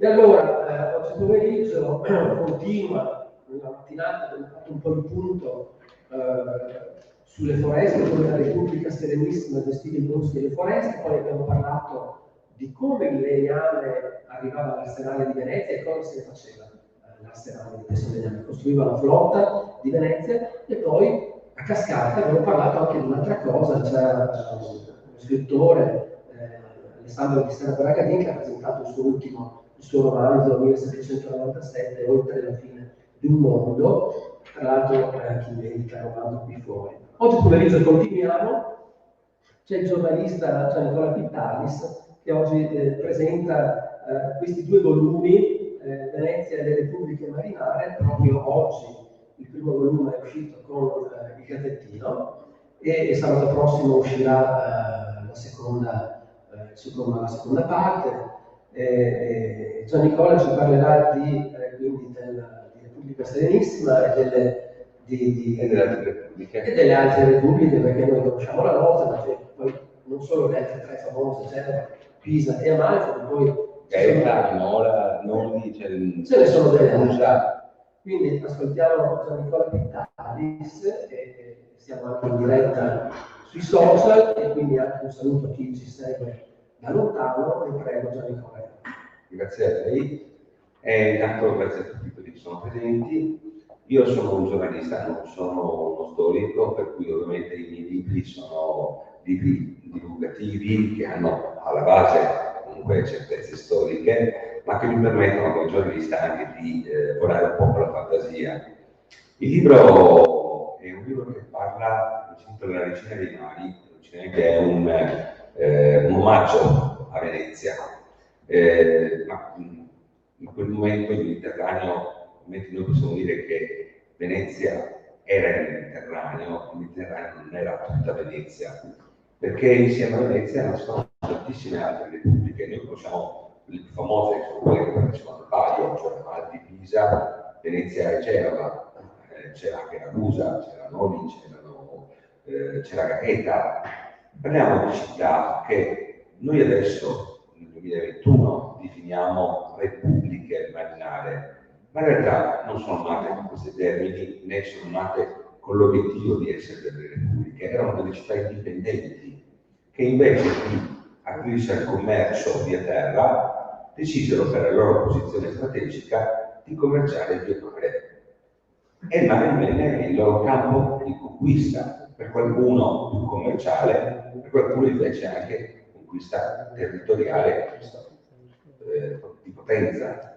E allora, oggi pomeriggio continua la mattinata, abbiamo fatto un po' il punto sulle foreste, come la Repubblica Serenissima gestiva i boschi e le foreste, poi abbiamo parlato di come il legname arrivava all'arsenale di Venezia e cosa se ne faceva l'arsenale di questo legname. Costruiva la flotta di Venezia e poi a cascata abbiamo parlato anche di un'altra cosa, c'era uno scrittore, Alessandro Di Stella Bragadin, che ha presentato il suo romanzo 1797, Oltre la fine di un mondo, tra l'altro chi dedica il romanzo qui fuori. Oggi pomeriggio continuiamo, c'è il giornalista Gian Nicola Pittalis che oggi presenta questi due volumi, Venezia e le Repubbliche Marinare. Proprio oggi il primo volume è uscito con il Gazzettino e sabato prossimo uscirà la seconda parte. Gian Nicola ci parlerà quindi di Repubblica Serenissima e delle altre repubbliche, perché noi conosciamo la nostra, ma poi non solo le altre tre famose, Genova, Pisa e Amalfi, ma poi Gaeta, Nora, Noli, ce ne sono delle altre. Quindi ascoltiamo Gian Nicola Pittalis e siamo anche in diretta sui social, e quindi anche un saluto a chi ci segue da lontano, e prego Gian Nicola. Grazie a lei, e intanto grazie a tutti quelli che sono presenti. Io sono un giornalista, non sono uno storico, per cui ovviamente i miei libri sono libri divulgativi che hanno alla base comunque certezze storiche, ma che mi permettono come giornalista anche di volare un po' con la fantasia. Il libro è un libro che parla, si intitola La Regina dei Mari, che è un omaggio a Venezia. Ma in quel momento il Mediterraneo, noi possiamo dire che Venezia era il Mediterraneo non era tutta Venezia, perché insieme a Venezia nascono tantissime altre repubbliche. Noi conosciamo le più famose, che sono quelle che partecipano al Palio, cioè Amalfi, Pisa, Venezia e Genova. C'era anche Ragusa, c'era Noli, c'era Gaeta. Parliamo di città che noi adesso, nel 2021, definiamo repubbliche marinare, ma in realtà non sono nate con questi termini, né sono nate con l'obiettivo di essere delle repubbliche. Erano delle città indipendenti che invece di aprirsi al commercio via terra decisero, per la loro posizione strategica, di commerciare via mare. E il mare divenne il loro campo di conquista, per qualcuno più commerciale, per qualcuno invece anche conquista territoriale di potenza.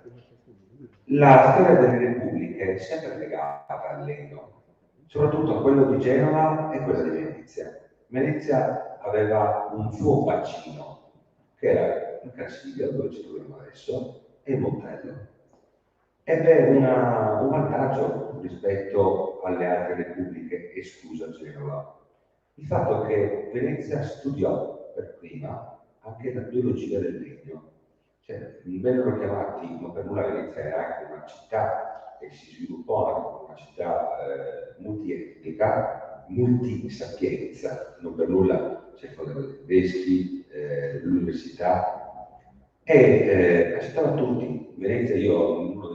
La storia delle repubbliche è sempre legata al legno, soprattutto a quello di Genova e quella di Venezia. Venezia aveva un suo bacino, che era il Cansiglio, dove ci troviamo adesso, e il Montello. Ebbe un vantaggio rispetto alle altre repubbliche, esclusa Genova. Il fatto che Venezia studiò per prima anche la biologia del legno. Cioè, vennero chiamati, ma per nulla Venezia era anche una città che si sviluppò anche come una città multietnica, multisapienza, non per nulla c'è i tedeschi, l'università, e accettava tutti. Venezia, io in uno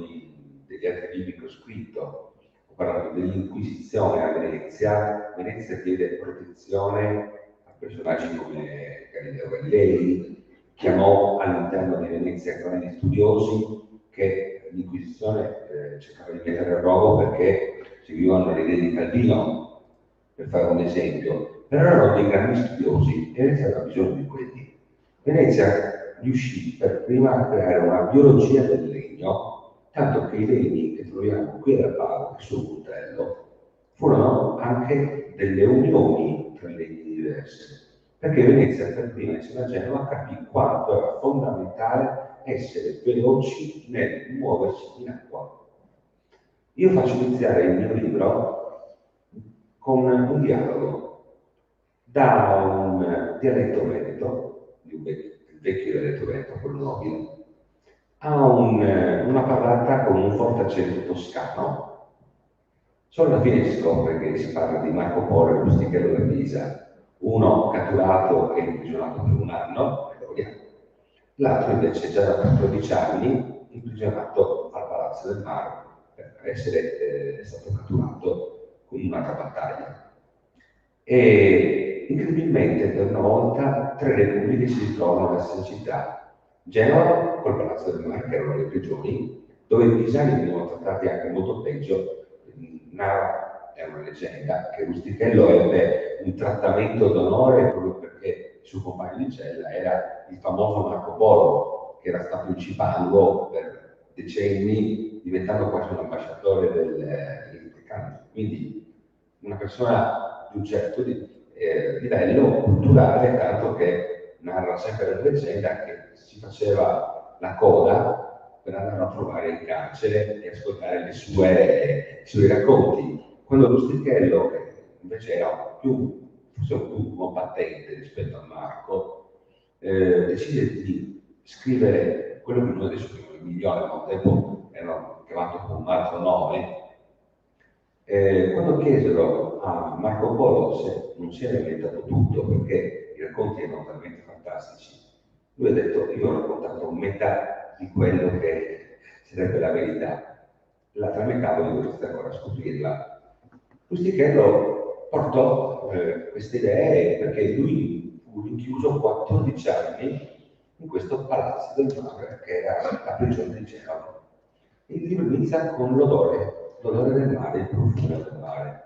degli altri libri che ho scritto, ho parlato dell'Inquisizione a Venezia. Venezia chiede protezione a personaggi come Galileo Galilei, chiamò all'interno di Venezia grandi studiosi che l'Inquisizione cercava di mettere a rogo perché seguivano le idee di Calvino, per fare un esempio. Però erano dei grandi studiosi e Venezia aveva bisogno di quelli. Venezia riuscì per prima a creare una biologia del legno, tanto che i legni che troviamo qui al Pago e sul Montello furono anche delle unioni tra legni diversi, perché Venezia per prima, insieme a Genova, capì quanto era fondamentale essere veloci nel muoversi in acqua. Io faccio iniziare il mio libro con un dialogo da un dialetto veneto, il vecchio dialetto veneto, quello nobile, a una parlata con un forte accento toscano. Solo alla fine si scopre che si parla di Marco Polo e lo Stichello da Pisa, uno catturato e imprigionato per un anno, l'altro invece già da 14 anni imprigionato al Palazzo del Mare per essere stato catturato con un'altra battaglia. E incredibilmente per una volta tre repubbliche si ritrovano nella stessa città. Genova col Palazzo del Mare, che erano le prigioni, dove i pisani venivano trattati anche molto peggio. Nara è una leggenda che Rustichello ebbe un trattamento d'onore proprio perché il suo compagno di cella era il famoso Marco Polo, che era stato in Cipango per decenni, diventando quasi un ambasciatore del Vaticano. Quindi una persona di un certo livello culturale, tanto che narra sempre la leggenda che si faceva la coda per andare a trovare in carcere e ascoltare i suoi racconti. Quando Rustichello, che invece era forse un più combattente rispetto a Marco, decide di scrivere quello che noi adesso chiamiamo il Milione, ma un tempo era chiamato con un altro nome. Quando chiesero a Marco Polo se non si era inventato tutto, perché i racconti erano talmente fantastici, lui ha detto: io ho raccontato metà di quello che sarebbe la verità, l'altra metà voi dovreste ancora scoprirla. Rustichello portò queste idee perché lui fu rinchiuso 14 anni in questo Palazzo del Mare, che era la prigione di Genova. Il libro inizia con l'odore del mare, il profumo del mare.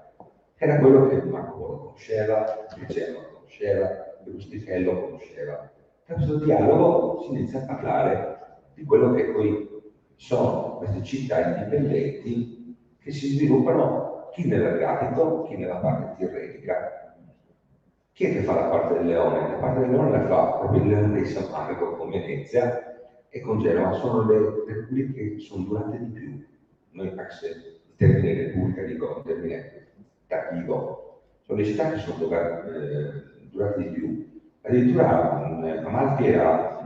Era quello che Marco Polo conosceva, che Genova conosceva, che Rustichello conosceva. Da questo dialogo si inizia a parlare di quello che poi sono queste città indipendenti che si sviluppano chi nell'Adriatico, chi nella parte tirrenica. Chi è che fa la parte del leone? La parte del leone la fa proprio il leone di San Marco con Venezia e con Genova. Sono le repubbliche che sono durate di più. Noi anche se il termine repubblica dico un termine cattivo, sono le città che sono durate di più. Addirittura Amalfi era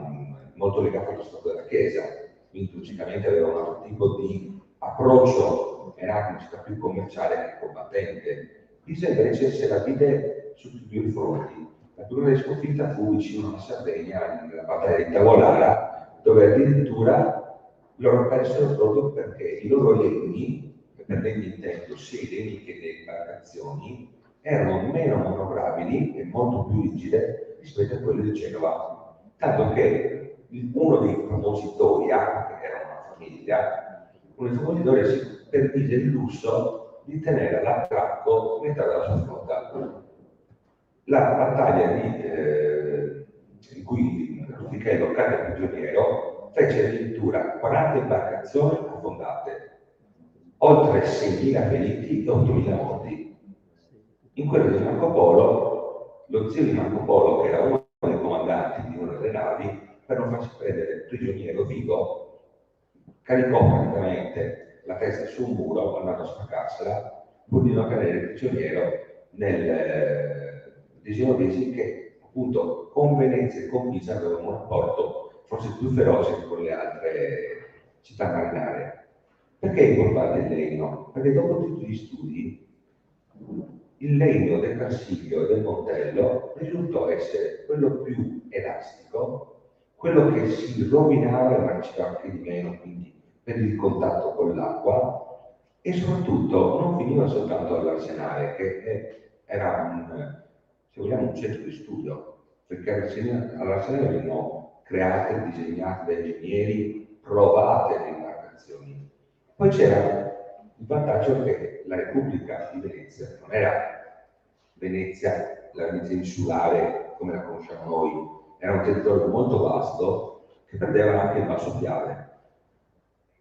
molto legato allo Stato della Chiesa, quindi logicamente aveva un altro tipo di approccio, era una città più commerciale che combattente. Pisa invece se la vide su tutti i fronti. La più grande sconfitta fu vicino alla Sardegna, nella battaglia di Tavolara, dove addirittura loro persero proprio perché i loro legni, per legni intendo sia i legni che le imbarcazioni, erano meno manovrabili e molto più rigide rispetto a quelle di Genova. Tanto che uno dei famosi Doria, che era una famiglia, uno dei famosi Doria si permise il lusso di tenere all'attracco metà della sua flotta. La battaglia in cui Rustichello cadde prigioniero fece addirittura 40 imbarcazioni affondate, oltre 6.000 feriti e 8.000 morti. In quello di Marco Polo, lo zio di Marco Polo, che era uno dei comandanti di una delle navi, per non farsi prendere prigioniero vivo, caricò praticamente la testa su un muro andando a spaccarsela, pur di non cadere prigioniero dei genovesi che appunto con Venezia e con Pisa avevano un rapporto forse più feroce che con le altre città marinarie. Perché è importante il legno? Perché dopo tutti gli studi il legno del Carsiglio e del Montello risultò essere quello più elastico, quello che si rovinava e marciva anche di meno, quindi per il contatto con l'acqua, e soprattutto non finiva soltanto all'arsenale, che era se vogliamo, un centro di studio, perché all'arsenale venivano create, disegnate da ingegneri, provate le imbarcazioni. Poi c'era il vantaggio che la Repubblica di Venezia non era Venezia, la Venezia insulare come la conosciamo noi, era un territorio molto vasto che perdeva anche il Basso Piave.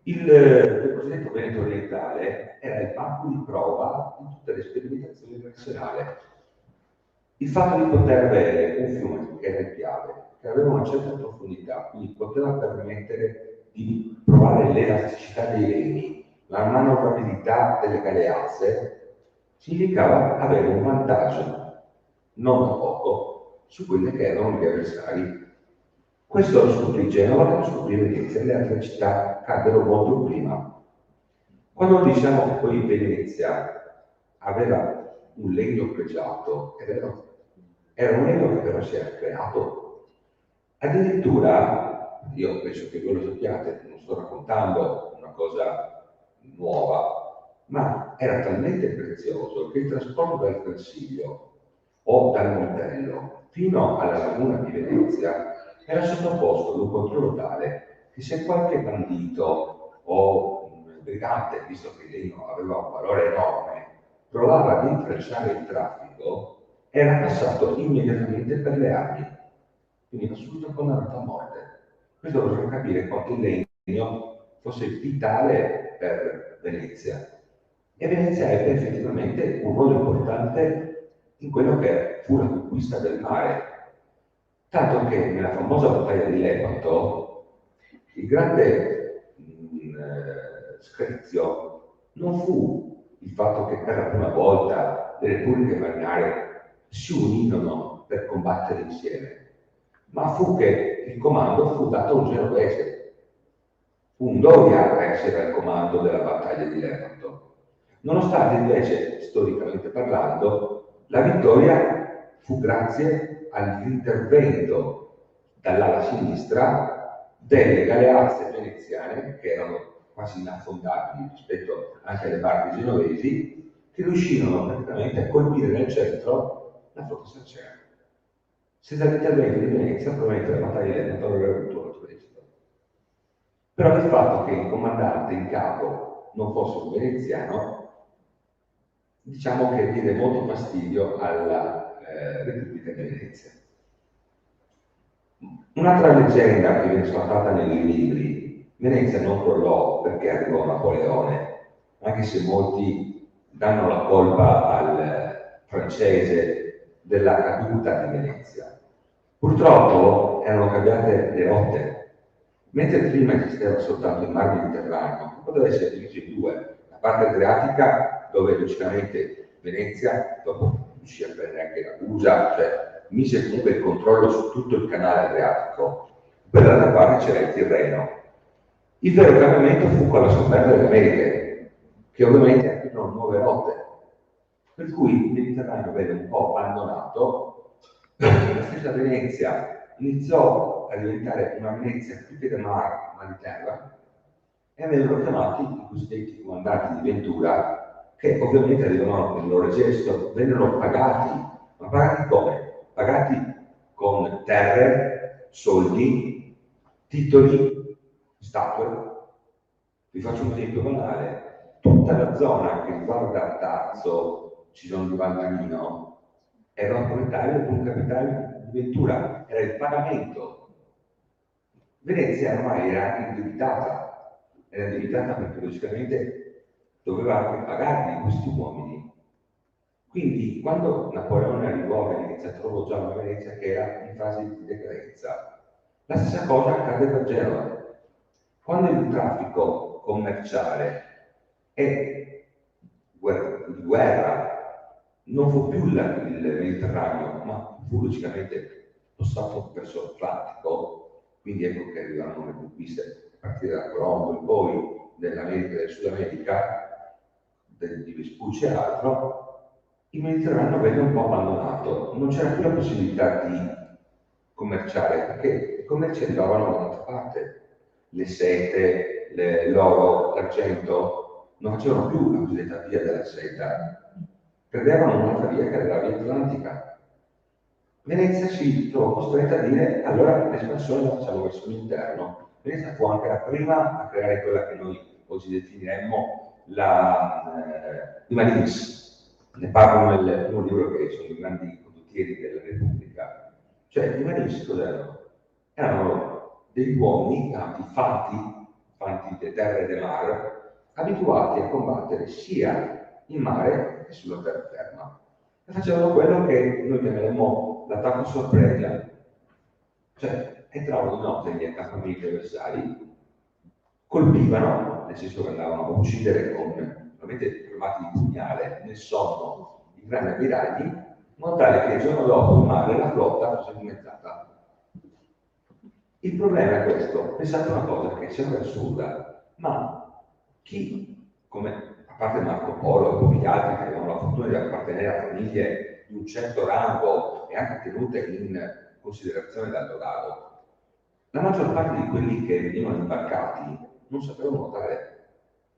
Il cosiddetto Veneto orientale era il banco di prova di tutte le sperimentazioni dell'arsenale. Il fatto di poter avere un fiume che era il Piave, che aveva una certa profondità, quindi poteva permettere di provare l'elasticità dei legni, la manovrabilità delle galeazze, significava avere un vantaggio non da poco su quelli che erano gli avversari. Questo lo scoprì Genova, lo scoprì Venezia, e le altre città caddero molto prima. Quando diciamo che poi Venezia aveva un legno pregiato, è vero, era un legno che però si era creato. Addirittura io penso che voi lo sappiate, non sto raccontando una cosa nuova, ma era talmente prezioso che il trasporto dal Consiglio o dal Montello fino alla laguna di Venezia era sottoposto ad un controllo tale che se qualche bandito o un brigante, visto che l'Eno aveva un valore enorme, provava ad intralciare il traffico, era passato immediatamente per le armi, quindi subito condannato a morte. Questo per far capire quanto il legno fosse vitale per Venezia. E Venezia ebbe effettivamente un ruolo importante in quello che fu la conquista del mare. Tanto che nella famosa battaglia di Lepanto il grande screzio non fu il fatto che per la prima volta le repubbliche marinare si unirono per combattere insieme, ma fu che il comando fu dato a un genovese. Fu un Doria a essere al comando della battaglia di Lepanto, nonostante invece, storicamente parlando, la vittoria fu grazie all'intervento dall'ala sinistra delle galeazze veneziane, che erano quasi inaffondabili rispetto anche alle barche genovesi, che riuscirono praticamente a colpire nel centro la flotta saracena. Senza l'intervento di Venezia, probabilmente la battaglia di Lepanto avrebbe avuto altro esito. Però il fatto che il comandante in capo non fosse un veneziano, diciamo che diede molto fastidio alla Repubblica di Venezia. Un'altra leggenda che viene sfatata nei libri: Venezia non crollò perché arrivò Napoleone, anche se molti danno la colpa al francese della caduta di Venezia. Purtroppo erano cambiate le rotte. Mentre prima esisteva soltanto il Mar Mediterraneo, poteva essere diviso in due: la parte adriatica, dove logicamente Venezia, dopo riuscì a prendere anche Ragusa, cioè mise comunque il controllo su tutto il canale adriatico. Per l'altra parte c'era il Tirreno. Il vero cambiamento fu con la scoperta delle Americhe, che ovviamente aprirono nuove rotte, per cui il Mediterraneo venne un po' abbandonato. La stessa Venezia iniziò a diventare una Venezia più che da mare, ma di terra, e vennero chiamati i cosiddetti comandanti di Ventura, che ovviamente avevano nel loro gesto, vennero pagati. Ma pagati come? Pagati con terre, soldi, titoli, statue. Vi faccio un esempio banale: tutta la zona che riguarda Tarso, Cisone di Valdarino, era un proprietario di un capitale di Ventura, era il pagamento. Venezia ormai era indebitata perché logicamente doveva anche pagarli questi uomini. Quindi quando Napoleone arrivò a Venezia, trovò già una Venezia che era in fase di decadenza. La stessa cosa accade per Genova. Quando il traffico commerciale e di guerra non fu più il Mediterraneo, ma fu logicamente spostato verso l'Atlantico, quindi ecco che arrivarono le conquiste a partire da Colombo in poi dell'America e del Sud America, di Vespucci e altro. Il Mediterraneo venne un po' abbandonato, non c'era più la possibilità di commerciare, perché i commerci arrivavano da un'altra parte. Le sete, l'oro, l'argento non facevano più la cosiddetta via della seta, prendevano un'altra via che era la via atlantica. Venezia si trovò costretta a dire: allora l'espansione la facciamo verso l'interno. Venezia fu anche la prima a creare quella che noi oggi definiremmo i Marines. Ne parlo nel primo libro, che sono i grandi condottieri della Repubblica. Cioè, i Marines cos'erano? Erano degli uomini fanti di terra e di mare, abituati a combattere sia in mare che sulla terraferma. E facevano quello che noi chiameremmo l'attacco sorpresa. Cioè, entravano di notte negli accampamenti avversari, colpivano, nel senso che andavano a uccidere veramente armati di pugnale nel sonno i grandi ammiragli, in modo tale che il giorno dopo in mare la flotta fosse dimezzata. Il problema è questo: pensate una cosa che sembra assurda, ma chi, come a parte Marco Polo e pochi altri che avevano la fortuna di appartenere a famiglie di un certo rango e anche tenute in considerazione dal Dorado, la maggior parte di quelli che venivano imbarcati non sapevano nuotare,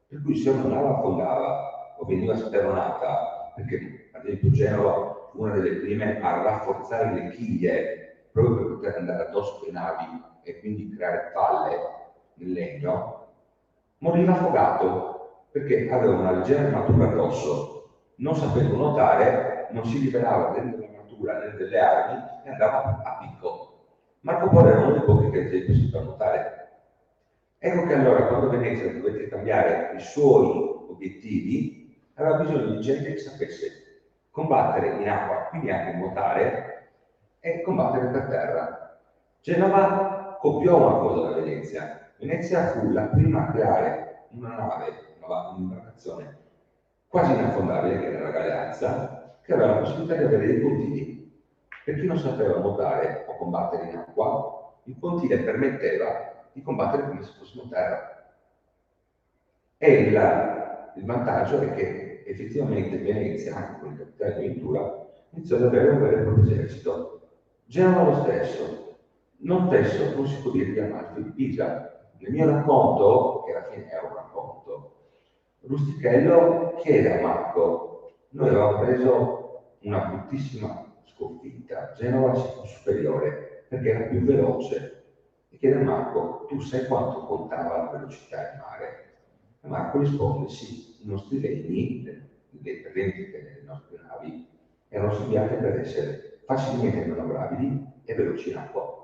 per cui se una nave affondava o veniva speronata, perché ad esempio Genova fu una delle prime a rafforzare le chiglie proprio per poter andare addosso alle navi e quindi creare palle nel legno, moriva affogato perché aveva una leggera armatura addosso, non sapendo nuotare, non si liberava né dell'armatura né delle armi e andava a picco. Marco Polo era uno dei pochi che ad esempio sapeva nuotare. Ecco che allora quando Venezia dovette cambiare i suoi obiettivi, aveva bisogno di gente che sapesse combattere in acqua, quindi anche nuotare, e combattere per terra. Genova copiò una cosa da Venezia. Venezia fu la prima a creare una nave, un'imbarcazione quasi inaffondabile, che era la Galeazza, che aveva la possibilità di avere dei pontili. Per chi non sapeva nuotare o combattere in acqua, il pontile permetteva di combattere come se fossimo terra. E il vantaggio è che effettivamente Venezia, anche con il capitale di Ventura, iniziò ad avere un vero e proprio esercito. Genova lo stesso, non spesso non si può dire di Amalfi di Pisa. Nel mio racconto, che alla fine è un racconto, Rustichello chiede a Marco: noi avevamo preso una bruttissima sconfitta, Genova ci fu superiore perché era più veloce, e chiede a Marco: tu sai quanto contava la velocità in mare? E Marco risponde: sì, i nostri legni, le rendite delle nostre navi, erano studiate per essere facilmente manovrabili e veloci in acqua.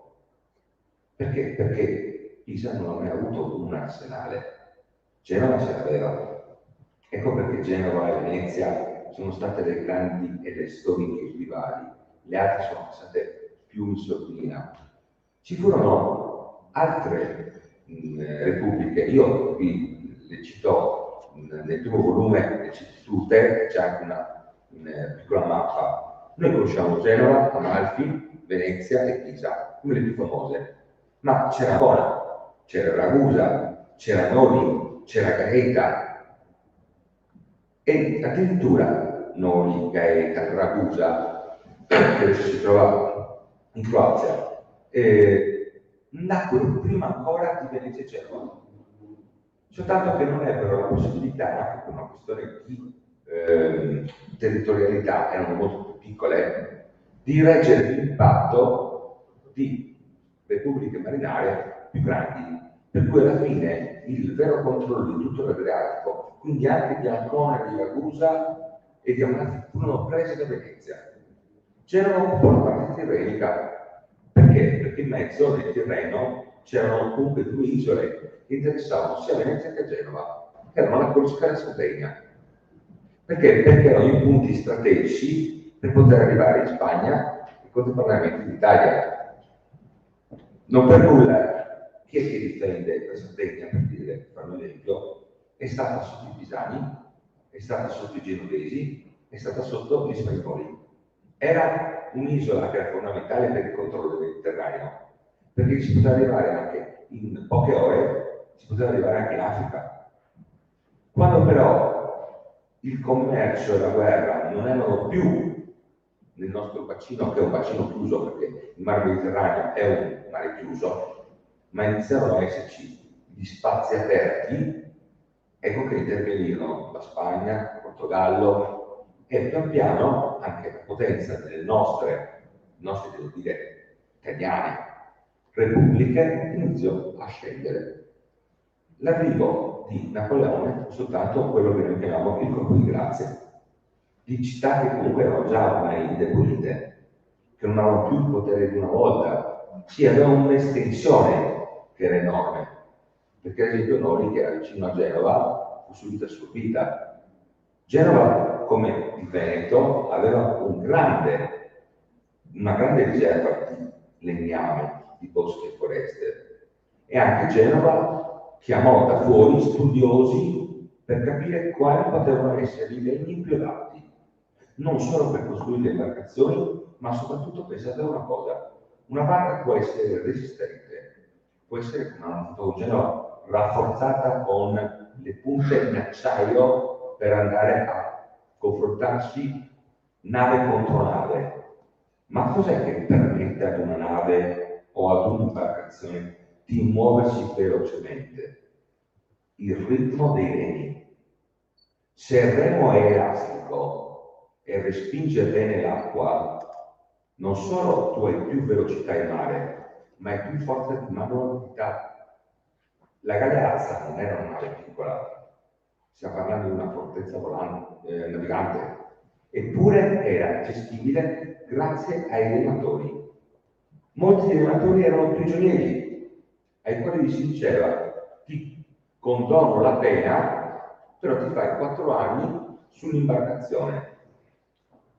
Perché? Perché Pisa non ha mai avuto un arsenale, Genova ce l'aveva. Ecco perché Genova e Venezia sono state le grandi e le storiche rivali, le altre sono passate più in sordina. Ci furono altre repubbliche, io vi le cito nel primo volume, le cito tutte, c'è anche una piccola mappa. Noi conosciamo Genova, Amalfi, Venezia e Pisa, come le più famose, ma c'era Ancona, c'era Ragusa, c'era Noli, c'era Gaeta, e addirittura Noli, Gaeta, Ragusa, che adesso si trova in Croazia, nacquero prima ancora di Venezia e Genova, soltanto che non ebbero la possibilità, anche per una questione di territorialità, erano molto più piccole, di reggere l'impatto di repubbliche marinarie più grandi, per cui alla fine il vero controllo di tutto l'Adriatico, quindi anche di Ancona, di Ragusa e di Amalfi, furono prese da Venezia. Genova occupò la parte tirrenica. Perché? Perché in mezzo nel Tirreno c'erano comunque due isole che interessavano sia Venezia che Genova, che erano la Corsica e la Sardegna. Perché? Perché erano i punti strategici per poter arrivare in Spagna e contemporaneamente in Italia. Non per nulla, chi è che difende la Sardegna, per dire, per fare un esempio, è stata sotto i Pisani, è stata sotto i Genovesi, è stata sotto gli Spagnoli. Era un'isola che era fondamentale per il controllo del Mediterraneo, perché si poteva arrivare anche in poche ore, si poteva arrivare anche in Africa. Quando però il commercio e la guerra non erano più nel nostro bacino, che è un bacino chiuso, perché il mar Mediterraneo è un mare chiuso, ma iniziarono a esserci gli spazi aperti, ecco che intervenirono la Spagna, il Portogallo, e pian piano anche la potenza delle nostre devo dire, italiane repubbliche iniziò a scendere. L'arrivo di Napoleone fu soltanto quello che noi chiamiamo il colpo di grazia, di città che comunque erano già ormai indebolite, che non avevano più il potere di una volta, sì, avevano un'estensione che era enorme, perché ad esempio Noli, che era vicino a Genova, fu subito assorbita. Genova, come il Veneto, aveva una grande riserva di legname, di boschi e foreste, e anche Genova chiamò da fuori studiosi per capire quali potevano essere i legni più adatti, non solo per costruire le imbarcazioni, ma soprattutto pensate a una cosa: una barca può essere resistente, può essere, come hanno fatto Genova, rafforzata con le punte in acciaio per andare a confrontarsi nave contro nave. Ma cos'è che permette ad una nave o ad un'imbarcazione di muoversi velocemente, il ritmo dei remi. Se il remo è elastico e respinge bene l'acqua, non solo tu hai più velocità in mare, ma hai più forza di manualità. La Galeazza non era una nave piccola, stiamo parlando di una fortezza volante, navigante, eppure era gestibile grazie ai rematori. Molti rematori erano prigionieri, ai quali si diceva: ti condono la pena, però ti fai 4 anni sull'imbarcazione.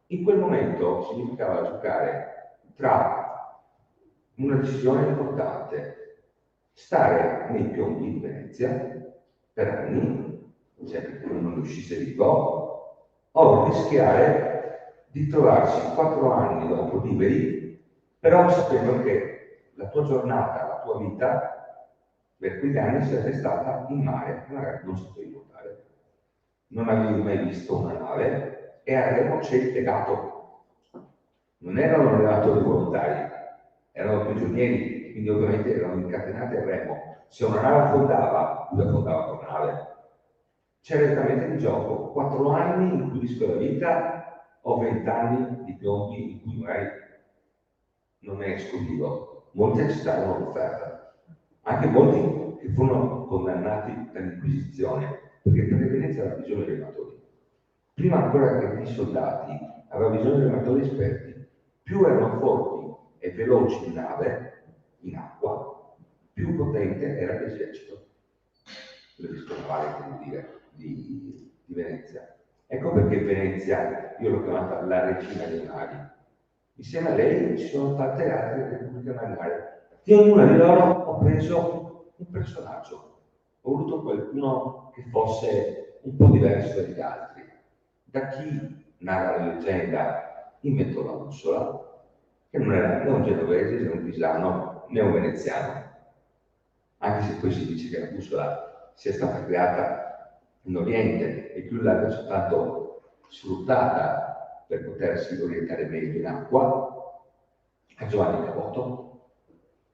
In quel momento significava giocare tra una decisione importante: stare nei piombi di Venezia per anni, sempre che non uscisse vivo, o rischiare di trovarsi 4 anni dopo liberi, però sapendo che la tua giornata, la tua vita, per quegli anni sarebbe stata in mare, magari non sapevi nuotare, non avevi mai visto una nave e a remo c'eri legato. Non erano allenatori volontari, erano prigionieri, quindi ovviamente erano incatenati al remo. Se una nave affondava, lui affondava con la nave. C'era direttamente in gioco 4 anni in cui rischio la vita o 20 anni di piombi in cui magari non è esclusivo. Molti accettarono l'offerta, anche molti che furono condannati dall'Inquisizione, perché per Venezia aveva bisogno di rematori. Prima ancora che di soldati, aveva bisogno di rematori esperti. Più erano forti e veloci in nave, in acqua, più potente era l'esercito, l'esercito navale, come dire, di Venezia. Ecco perché Venezia, io l'ho chiamata la regina dei mari. Insieme a lei ci sono tante altre repubbliche marinari. Di ognuna di loro ho preso un personaggio, ho voluto qualcuno che fosse un po' diverso dagli altri. Da chi narra la leggenda inventò la bussola, che non era né un genovese, né un pisano, né un veneziano, anche se poi si dice che la bussola sia stata creata in Oriente e più l'abbia soltanto sfruttata per potersi orientare meglio in acqua, a Giovanni Caboto,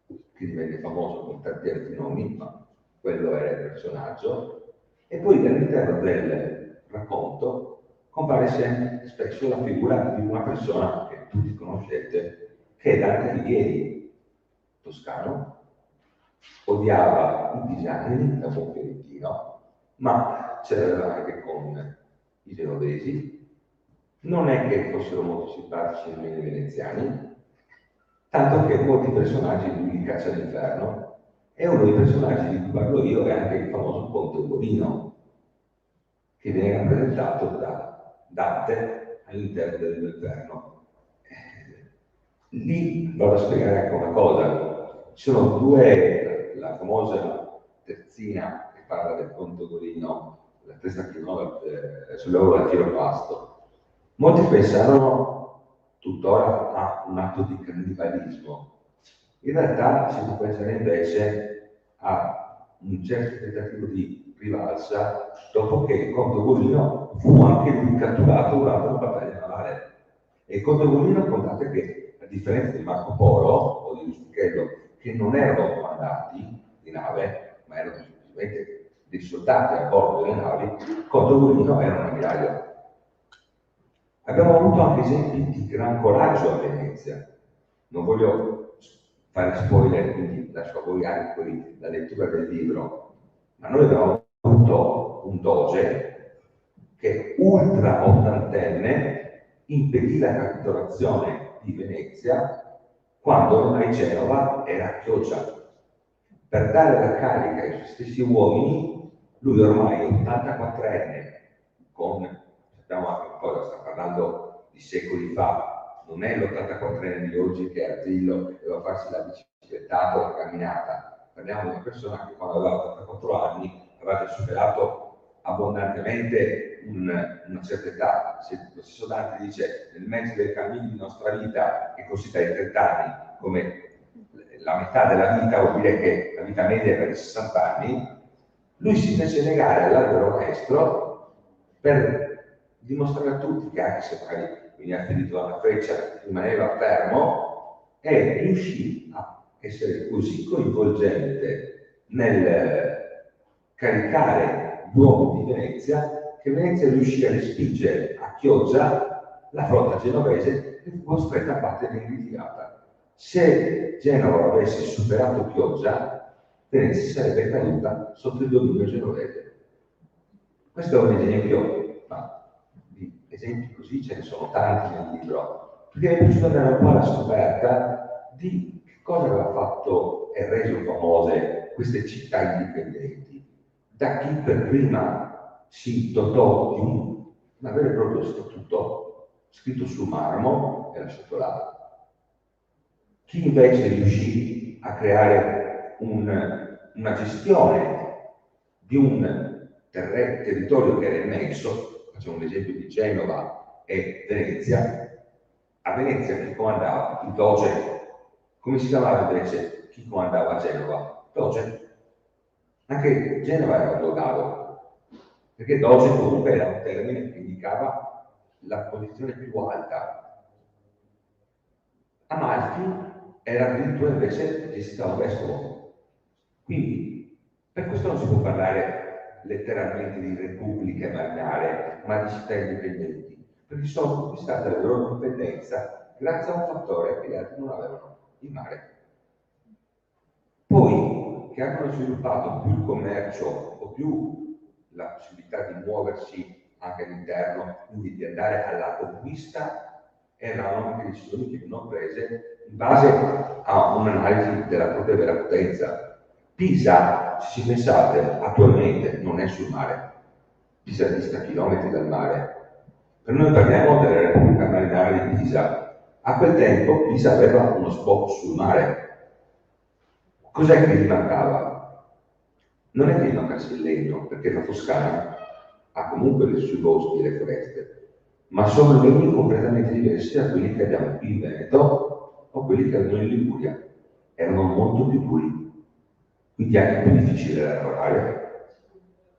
che divenne famoso con tanti altri nomi, ma quello era il personaggio. E poi all'interno del racconto compare sempre spesso la figura di una persona che tutti conoscete, che è Dante Alighieri, toscano, odiava i pisani da buon fiorentino, ma c'era anche con i genovesi. Non è che fossero molto simpatici nemmeno i veneziani, tanto che molti personaggi lui li caccia all'inferno, e uno dei personaggi di cui parlo io è anche il famoso Conte Ugolino, che viene rappresentato da Dante all'interno dell'inferno. Lì vado a spiegare anche una cosa: ci sono due, la famosa terzina che parla del Conte Ugolino, la testa che no, sull'oro del Chiropasto. Molti pensarono tuttora a un atto di cannibalismo. In realtà si può pensare invece a un certo tentativo di rivalsa dopo che il Conte Ugolino fu anche lui catturato durante una battaglia navale. E il Conte Ugolino, contate che, a differenza di Marco Polo o di Rustichello, che non erano comandati di nave, ma erano semplicemente dei soldati a bordo delle navi, il Conte Ugolino era un ammiraglio. Abbiamo avuto anche esempi di gran coraggio a Venezia. Non voglio fare spoiler, quindi lascio a voi anche la lettura del libro, ma noi abbiamo avuto un doge che ultra ottantenne impedì la capitolazione di Venezia quando ormai Genova era a Chioggia. Per dare la carica ai suoi stessi uomini, lui ormai 84enne, sappiamo anche cosa, sta parlando di secoli fa, non è l'84enne di oggi che è Arzillo e va a farsi la biciclettata o la camminata. Parliamo di una persona che quando aveva 84 anni aveva superato abbondantemente una certa età. Se lo stesso Dante dice nel mezzo del cammino di nostra vita, che considera i 30 anni come la metà della vita, vuol dire che la vita media è per i 60 anni, lui si fece legare all'albero maestro per dimostrare a tutti che anche se magari veniva ferito da una freccia rimaneva fermo, e riuscì a essere così coinvolgente nel caricare gli uomini di Venezia che Venezia riuscì a respingere a Chioggia la flotta genovese che fu costretta a battere in ritirata. Se Genova avesse superato Chioggia, Venezia sarebbe caduta sotto il dominio genovese. Questo è un esempio, ma di esempi così ce ne sono tanti nel libro, perché mi è piaciuto andare un po' alla scoperta di che cosa aveva fatto e reso famose queste città indipendenti, da chi per prima si dotò di un vero e proprio statuto scritto su marmo e lasciato là, chi invece riuscì a creare una gestione di un territorio che era immenso. Facciamo un esempio di Genova e Venezia. A Venezia chi comandava? Il Doge. Come si chiamava invece chi comandava a Genova? Doge. Anche Genova era un dogaro, perché Doge comunque era un termine che indicava la posizione più alta. Amalfi era addirittura invece gestita un vescovo. Quindi per questo non si può parlare letteralmente di repubbliche marinare, ma di città indipendenti, perché sono conquistate la loro indipendenza grazie a un fattore che gli altri non avevano, il mare. Poi, che hanno sviluppato più il commercio o più la possibilità di muoversi anche all'interno, quindi di andare alla conquista, erano anche decisioni che venivano prese in base a un'analisi della propria vera potenza. Pisa, se ci pensate, attualmente non è sul mare. Pisa dista chilometri dal mare. Per noi parliamo della Repubblica Marinare di Pisa. A quel tempo Pisa aveva uno spot sul mare. Cos'è che gli mancava? Non è che gli mancasse il legno, perché la Toscana ha comunque i suoi boschi e le foreste, ma sono legni completamente diversi da quelli che abbiamo qui in Veneto o quelli che abbiamo in Liguria. Erano molto più duri. Quindi anche più difficile da lavorare,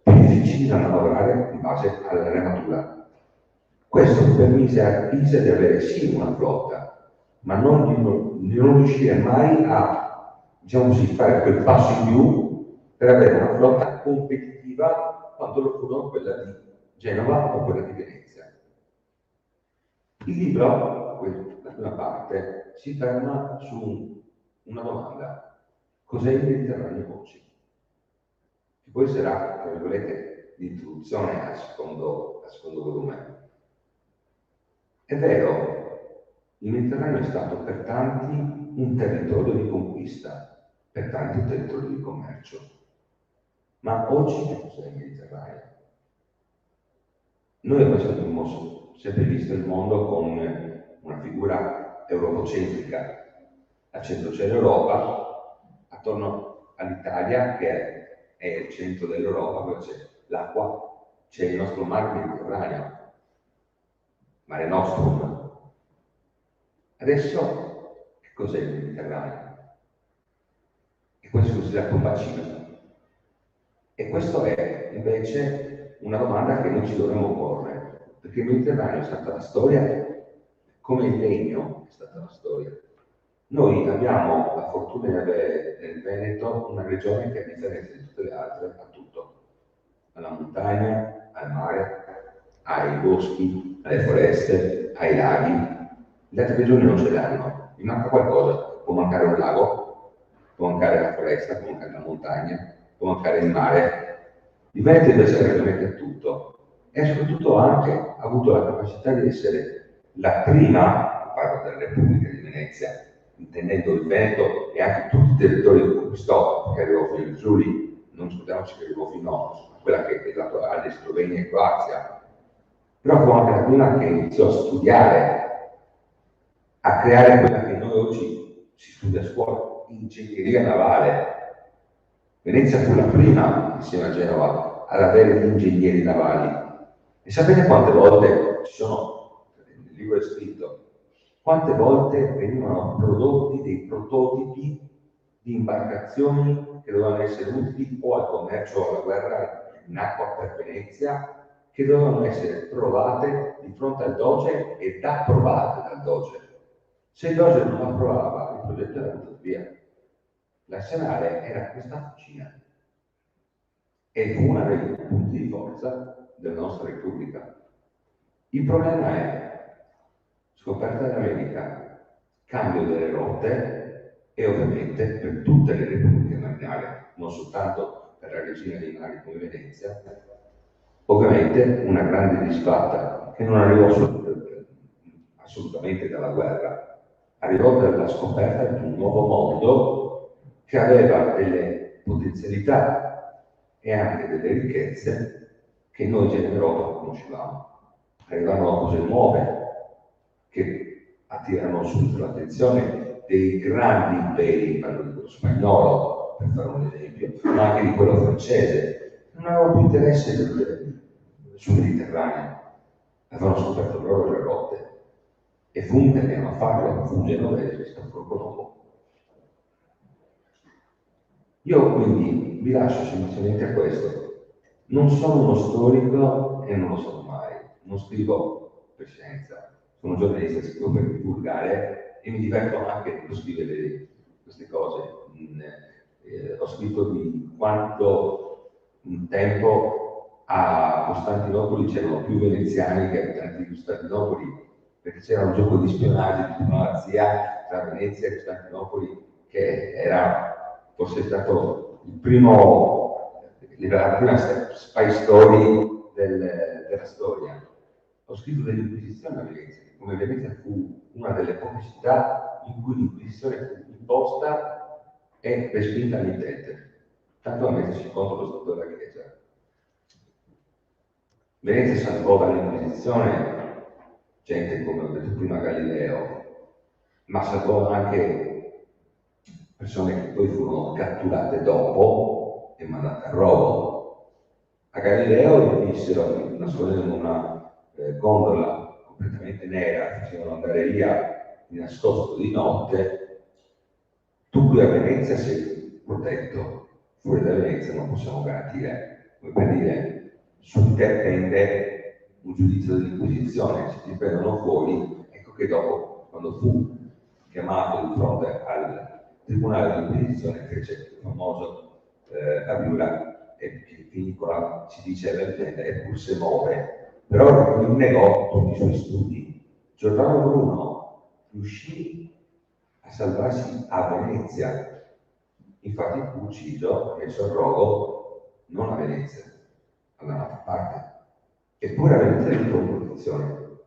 più difficile da lavorare in base alla natura. Questo permise a Pisa di avere sì una flotta, ma di non riuscire mai a, diciamo così, fare quel passo in più per avere una flotta competitiva quanto lo furono quella di Genova o quella di Venezia. Il libro, la prima parte, si ferma su una domanda. Cos'è il Mediterraneo oggi? Che poi sarà, tra virgolette, l'introduzione al secondo volume. È vero, il Mediterraneo è stato per tanti un territorio di conquista, per tanti un territorio di commercio. Ma oggi che cos'è il Mediterraneo? Noi abbiamo sempre visto il mondo con una figura europocentrica. Al centro c'è l'Europa, attorno all'Italia, che è il centro dell'Europa, dove c'è l'acqua, c'è il nostro mare Mediterraneo, Mare Nostrum. Adesso, che cos'è il Mediterraneo? E questo è considerato un bacino. E questo è invece una domanda che noi ci dovremmo porre, perché il Mediterraneo è stata la storia, come il legno è stata la storia. Noi abbiamo la fortuna di avere nel Veneto una regione che, a differenza di tutte le altre, ha tutto. Alla montagna, al mare, ai boschi, alle foreste, ai laghi. Le altre regioni non ce l'hanno, gli manca qualcosa. Può mancare un lago, può mancare la foresta, può mancare la montagna, può mancare il mare. Il Veneto invece praticamente tutto. E soprattutto anche ha avuto la capacità di essere la prima, parlo della Repubblica di Venezia, intendendo il Veneto e anche tutti i territori che conquistò, perché arrivò fino in Friuli, non scordiamoci che arrivò fino a quella che è l'attuale Slovenia e Croazia, però fu anche la prima che iniziò a studiare, a creare quella che noi oggi si studia a scuola, ingegneria navale. Venezia fu la prima, insieme a Genova, ad avere gli ingegneri navali. E sapete quante volte ci sono, nel libro è scritto, quante volte venivano prodotti dei prototipi di imbarcazioni che dovevano essere utili o al commercio o alla guerra in acqua per Venezia, che dovevano essere provate di fronte al Doge ed approvate dal Doge. Se il Doge non approvava, il progetto era buttato via. L'arsenale era questa fucina e fu uno dei punti di forza della nostra Repubblica. Il problema è scoperta dell'America, cambio delle rotte e ovviamente per tutte le repubbliche marinali, non soltanto per la regina dei mari come Venezia, ovviamente una grande disfatta che non arrivò assolutamente dalla guerra, arrivò dalla scoperta di un nuovo mondo che aveva delle potenzialità e anche delle ricchezze che noi già in Europa non conoscevamo. Arrivano cose nuove che attirano subito l'attenzione dei grandi imperi, parlo di quello spagnolo, per fare un esempio, ma anche di quello francese. Non avevano più interesse sul Mediterraneo, avevano scoperto loro le rotte e fu un italiano a farlo, fu un genovese, Cristoforo Colombo. Io quindi vi lascio semplicemente a questo. Non sono uno storico e non lo sono mai, non scrivo per scienza, sono giornalista, scrivo per divulgare e mi diverto anche nello scrivere queste cose. Ho scritto di quanto un tempo a Costantinopoli c'erano più veneziani che abitanti di Costantinopoli, perché c'era un gioco di spionaggio, di diplomazia tra Venezia e Costantinopoli che era forse stato il primo, la prima spy story della storia. Ho scritto dell'Inquisizione a Venezia, come Venezia fu una delle poche città in cui l'Inquisizione fu imposta e respinta al mittente, tanto a metterci contro lo Stato della Chiesa. Venezia salvò dall'Inquisizione gente come ho detto prima Galileo, ma salvò anche persone che poi furono catturate dopo e mandate a rogo. A Galileo gli dissero, nascondendo in una gondola completamente nera, facevano andare via di nascosto di notte, tu qui a Venezia sei protetto, fuori da Venezia non possiamo garantire, come per dire, su te pende un giudizio dell'Inquisizione, se ti prendono fuori, ecco che dopo, quando fu chiamato di fronte al Tribunale dell'Inquisizione, fece il famoso Caviula, e che finì con la, si dice la leggenda, eppur se muove, però rinnegò tutti i suoi studi. Giordano Bruno riuscì a salvarsi a Venezia, infatti fu ucciso, messo a rogo, non a Venezia, dall'altra parte. Eppure a Venezia ebbe protezione,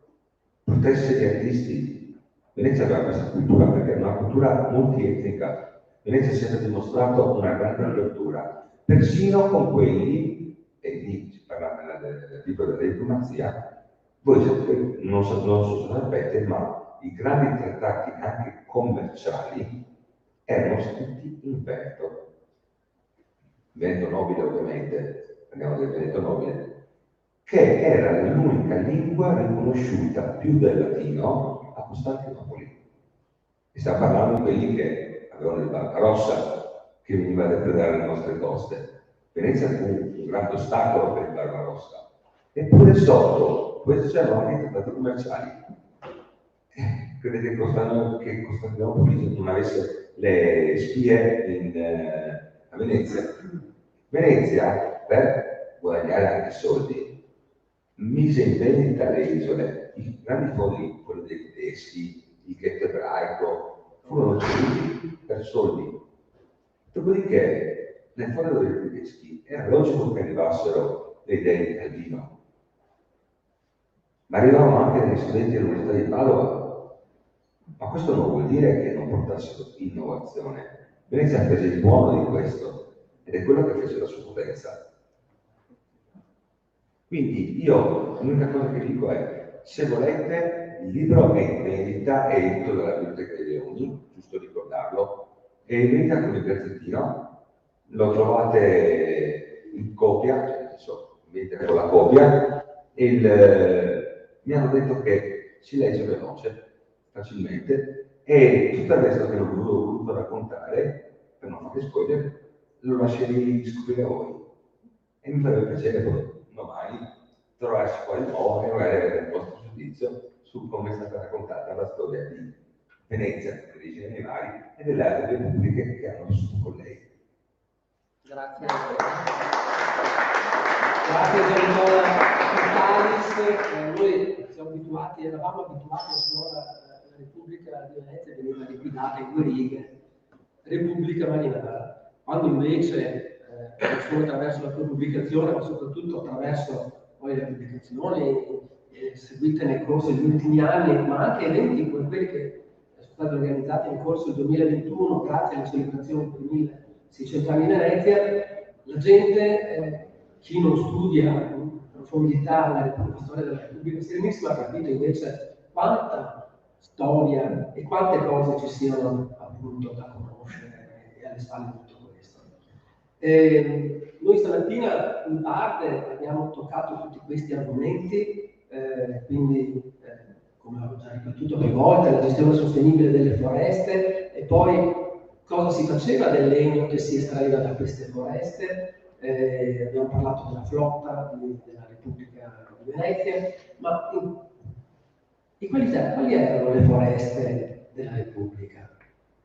protesse gli artisti. Venezia aveva questa cultura perché era una cultura multietnica. Venezia si è sempre dimostrato una grande apertura, persino con quelli, e lì si parla del libro della diplomazia, voi sapete, non so se sapete, ma i grandi trattati anche commerciali erano scritti in Veneto. Veneto nobile ovviamente, parliamo del Veneto nobile, che era l'unica lingua riconosciuta più del latino a Costantinopoli. E stiamo parlando di quelli che avevano il Barbarossa che veniva a depredare le nostre coste. Venezia fu un grande ostacolo per il Barbarossa. Eppure sotto questo c'erano anche i trattati commerciali. Credete che Costantinopoli non avesse le spie a Venezia? Venezia, per guadagnare anche soldi, mise in vendita le isole. I grandi fondi, quelli dei tedeschi, il ghetto ebraico, furono ceduti per soldi. Dopodiché, nel fondo dei tedeschi era logico che arrivassero le idee di Calvino, ma arrivavano anche degli studenti dell'Università di Padova. Ma questo non vuol dire che non portassero innovazione. Venezia prese il buono di questo ed è quello che fece la sua potenza. Quindi io l'unica cosa che dico è, se volete, il libro è in vendita, è edito dalla Biblioteca dei Leoni, giusto ricordarlo, è in vendita con il gazzettino, lo trovate in copia, cioè in vendita con la copia, mi hanno detto che si legge veloce, facilmente, e tutto il resto che non vi ho voluto raccontare, per non fare spoiler, lo lascerei scoprire a voi. E mi farebbe piacere poi domani trovarsi poi di nuovo e magari avere il vostro giudizio su come è stata raccontata la storia di Venezia, per i generi vari, e delle altre repubbliche che hanno vissuto con lei. Grazie. Grazie Giannicola Vitalis. Noi siamo abituati, eravamo abituati a scuola, la Repubblica di Venezia veniva liquidata in 2 righe, Repubblica Marinara, quando invece non solo attraverso la tua pubblicazione, ma soprattutto attraverso poi le pubblicazioni seguite nel corso degli ultimi anni, ma anche eventi come quelli che sono stati organizzati nel corso del 2021, grazie alle celebrazioni per i 1600 anni di Venezia, la gente, chi non studia in profondità la storia della Repubblica Serenissima, ha capito invece quanta storia e quante cose ci siano appunto da conoscere e alle spalle di tutto questo. Noi stamattina in parte abbiamo toccato tutti questi argomenti, quindi come ho già ripetuto più volte, la gestione sostenibile delle foreste e poi cosa si faceva del legno che si estraeva da queste foreste. Abbiamo parlato della flotta della Repubblica di Venezia, ma quali erano le foreste della Repubblica?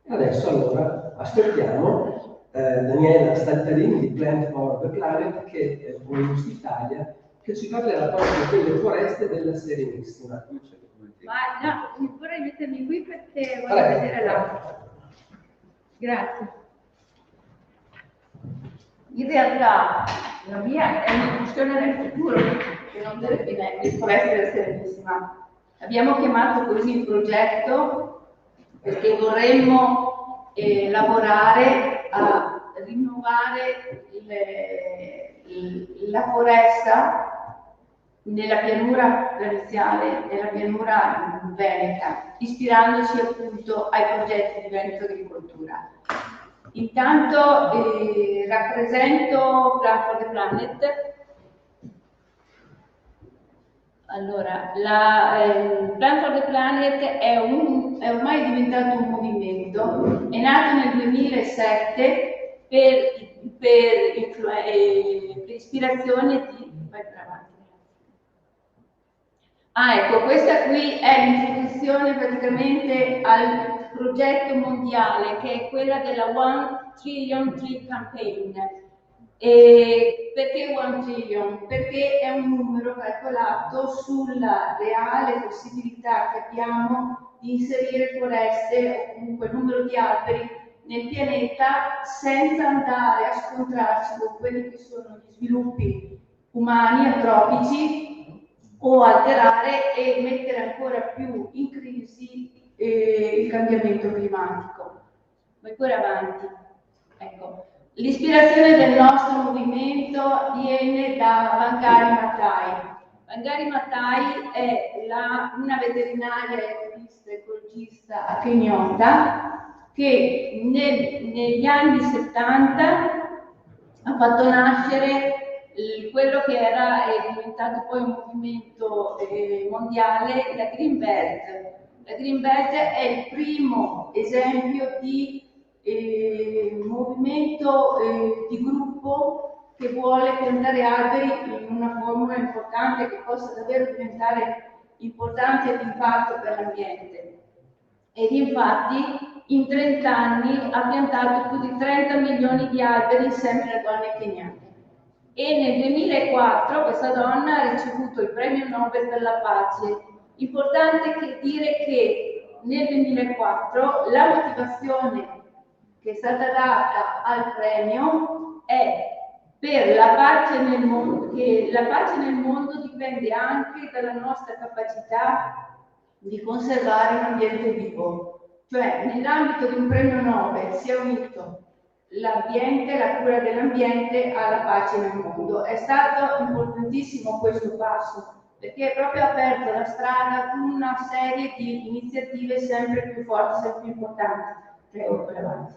E adesso allora ascoltiamo Daniela Staltarini di Plant for the Planet, che è Bonus Italia, che ci parlerà proprio delle foreste della Serenissima. Ma no, vorrei mettermi qui perché voglio vedere là. Grazie. In realtà la mia è un'illusione del futuro, che non delle foreste della Serenissima. Abbiamo chiamato così il progetto perché vorremmo lavorare a rinnovare la foresta nella pianura laziale, nella pianura veneta, ispirandoci appunto ai progetti di Veneto Agricoltura. Intanto rappresento Plant for the Planet. Allora, Plant for the Planet è ormai diventato un movimento, è nato nel 2007 per ispirazione di... ecco, questa qui è l'introduzione praticamente al progetto mondiale, che è quella della One Trillion Tree Campaign. E perché 1 trillion? Perché è un numero calcolato sulla reale possibilità che abbiamo di inserire foreste o comunque numero di alberi nel pianeta senza andare a scontrarci con quelli che sono gli sviluppi umani, antropici, o alterare e mettere ancora più in crisi il cambiamento climatico. Vai pure avanti. Ecco. L'ispirazione del nostro movimento viene da Wangari Maathai. Wangari Maathai è una veterinaria attivista ecologista kenyota che negli anni 70 ha fatto nascere quello che è diventato poi un movimento mondiale, la Green Belt. La Green Belt è il primo esempio di movimento di gruppo che vuole piantare alberi in una formula importante che possa davvero diventare importante ed impatto per l'ambiente. Ed infatti in 30 anni ha piantato più di 30 milioni di alberi insieme alle donne keniane. E nel 2004 questa donna ha ricevuto il premio Nobel per la pace. Importante dire che nel 2004 la motivazione che è stata data al premio è per la pace nel mondo, che la pace nel mondo dipende anche dalla nostra capacità di conservare un ambiente vivo. Cioè, nell'ambito di un premio Nobel si è unito l'ambiente, la cura dell'ambiente alla pace nel mondo. È stato importantissimo questo passo, perché è proprio aperto la strada ad una serie di iniziative sempre più forti, sempre più importanti. Prego, per avanti.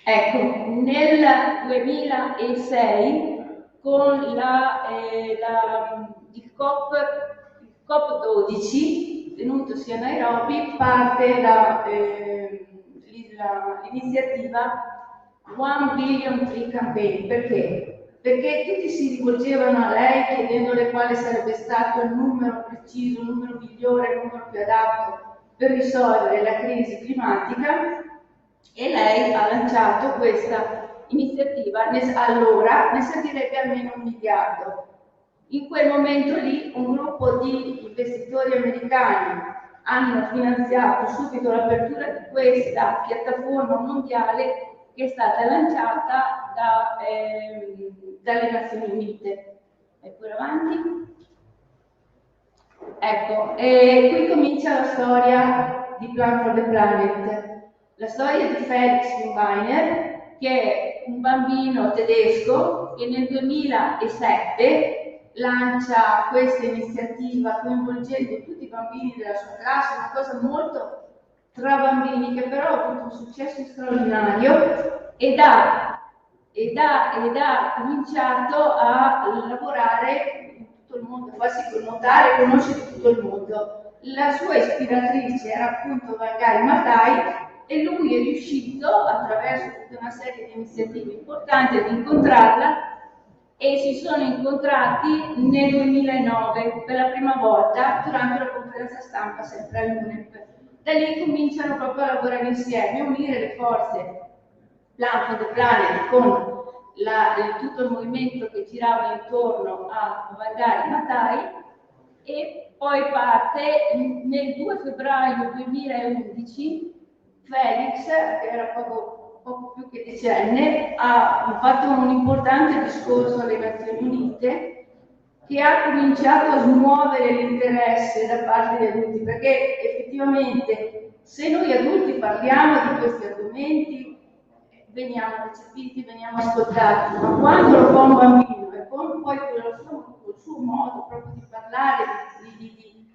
Ecco, nel 2006 con il COP12 tenutosi a Nairobi parte l'iniziativa 1 Billion Tree Campaign. Perché? Perché tutti si rivolgevano a lei chiedendole quale sarebbe stato il numero preciso, il numero migliore, il numero più adatto. per risolvere la crisi climatica, e lei ha lanciato questa iniziativa. Allora ne servirebbe almeno 1 miliardo. In quel momento lì un gruppo di investitori americani hanno finanziato subito l'apertura di questa piattaforma mondiale che è stata lanciata dalle Nazioni Unite. E poi avanti. Ecco, qui comincia la storia di Plan for the Planet. La storia di Felix Weiner, che è un bambino tedesco che nel 2007 lancia questa iniziativa coinvolgendo tutti i bambini della sua classe, una cosa molto tra bambini, che però ha avuto un successo straordinario ed ha cominciato a lavorare in tutto il mondo, farsi notare e conoscere tutto il mondo. La sua ispiratrice era appunto Wangari Maathai, e lui è riuscito, attraverso tutta una serie di iniziative importanti, ad incontrarla, e si sono incontrati nel 2009 per la prima volta durante la conferenza stampa sempre all'UNEP. Da lì cominciano proprio a lavorare insieme, a unire le forze Plan for the Planet con tutto il movimento che girava intorno a Wangari Maathai, e poi parte nel 2 febbraio 2011 Felix, che era poco più che dicenne, ha fatto un importante discorso alle Nazioni Unite che ha cominciato a smuovere l'interesse da parte degli adulti, perché effettivamente se noi adulti parliamo di questi argomenti veniamo recepiti, veniamo ascoltati, ma quando lo fa un bambino e con poi col suo modo proprio di parlare, di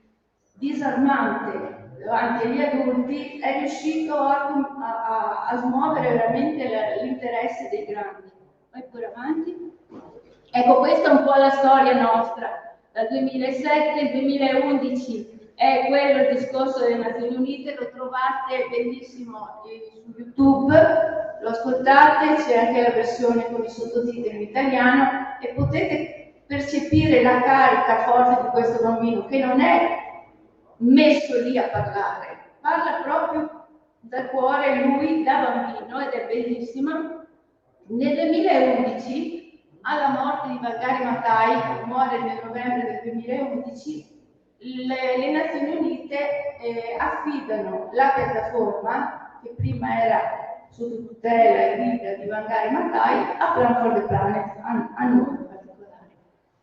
disarmante davanti agli adulti, è riuscito a smuovere veramente l'interesse dei grandi. Vai pure avanti. Ecco, questa è un po' la storia nostra, dal 2007 al 2011 è quello il discorso delle Nazioni Unite, lo trovate benissimo su YouTube, lo ascoltate, c'è anche la versione con i sottotitoli in italiano e potete percepire la carica forte di questo bambino che non è messo lì a parlare, parla proprio dal cuore lui da bambino ed è bellissima. Nel 2011, alla morte di Wangari Maathai, che muore nel novembre del 2011, le Nazioni Unite affidano la piattaforma, che prima era sotto tutela e guida di Wangari Maathai, a Plan for the Planet, a noi in particolare.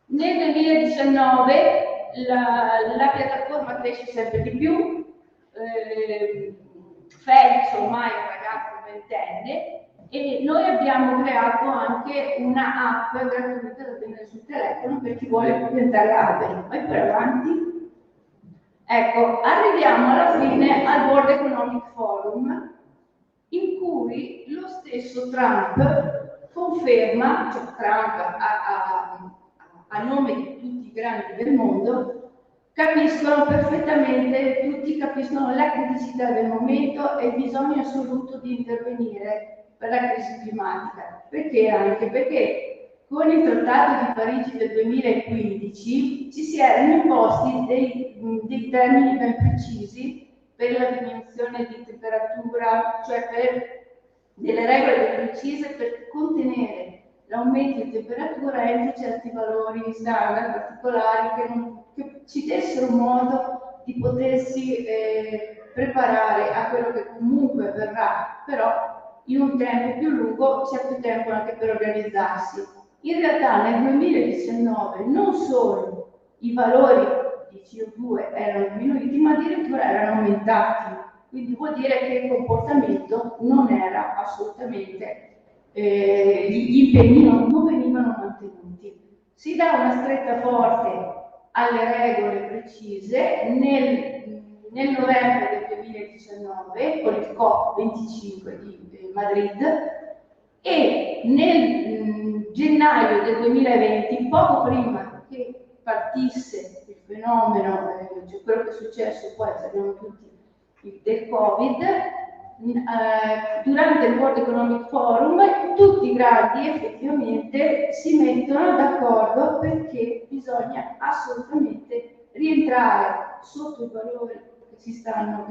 Nel 2019 la piattaforma cresce sempre di più, Felix ormai è un ragazzo ventenne, e noi abbiamo creato anche una app gratuita da tenere sul telefono per chi vuole diventare alberi. Vai per avanti. Ecco, arriviamo alla fine al World Economic Forum, in cui lo stesso Trump conferma, cioè Trump a nome di tutti i grandi del mondo, capiscono perfettamente, tutti capiscono la criticità del momento e il bisogno assoluto di intervenire per la crisi climatica. Perché? Anche perché con il Trattato di Parigi del 2015 ci si erano imposti dei termini ben precisi per la diminuzione di temperatura, cioè per delle regole ben precise per contenere l'aumento di temperatura entro certi valori standard particolari che ci dessero modo di potersi preparare a quello che comunque verrà, però in un tempo più lungo c'è più tempo anche per organizzarsi. In realtà nel 2019 non solo i valori di CO2 erano diminuiti, ma addirittura erano aumentati. Quindi vuol dire che il comportamento non era assolutamente, gli impegni non venivano mantenuti. Si dà una stretta forte alle regole precise nel novembre del 2019 con il COP25 di Madrid, e nel gennaio del 2020, poco prima che partisse il fenomeno, cioè quello che è successo poi, sappiamo tutti, del Covid, durante il World Economic Forum tutti i grandi effettivamente si mettono d'accordo perché bisogna assolutamente rientrare sotto i valori che si stanno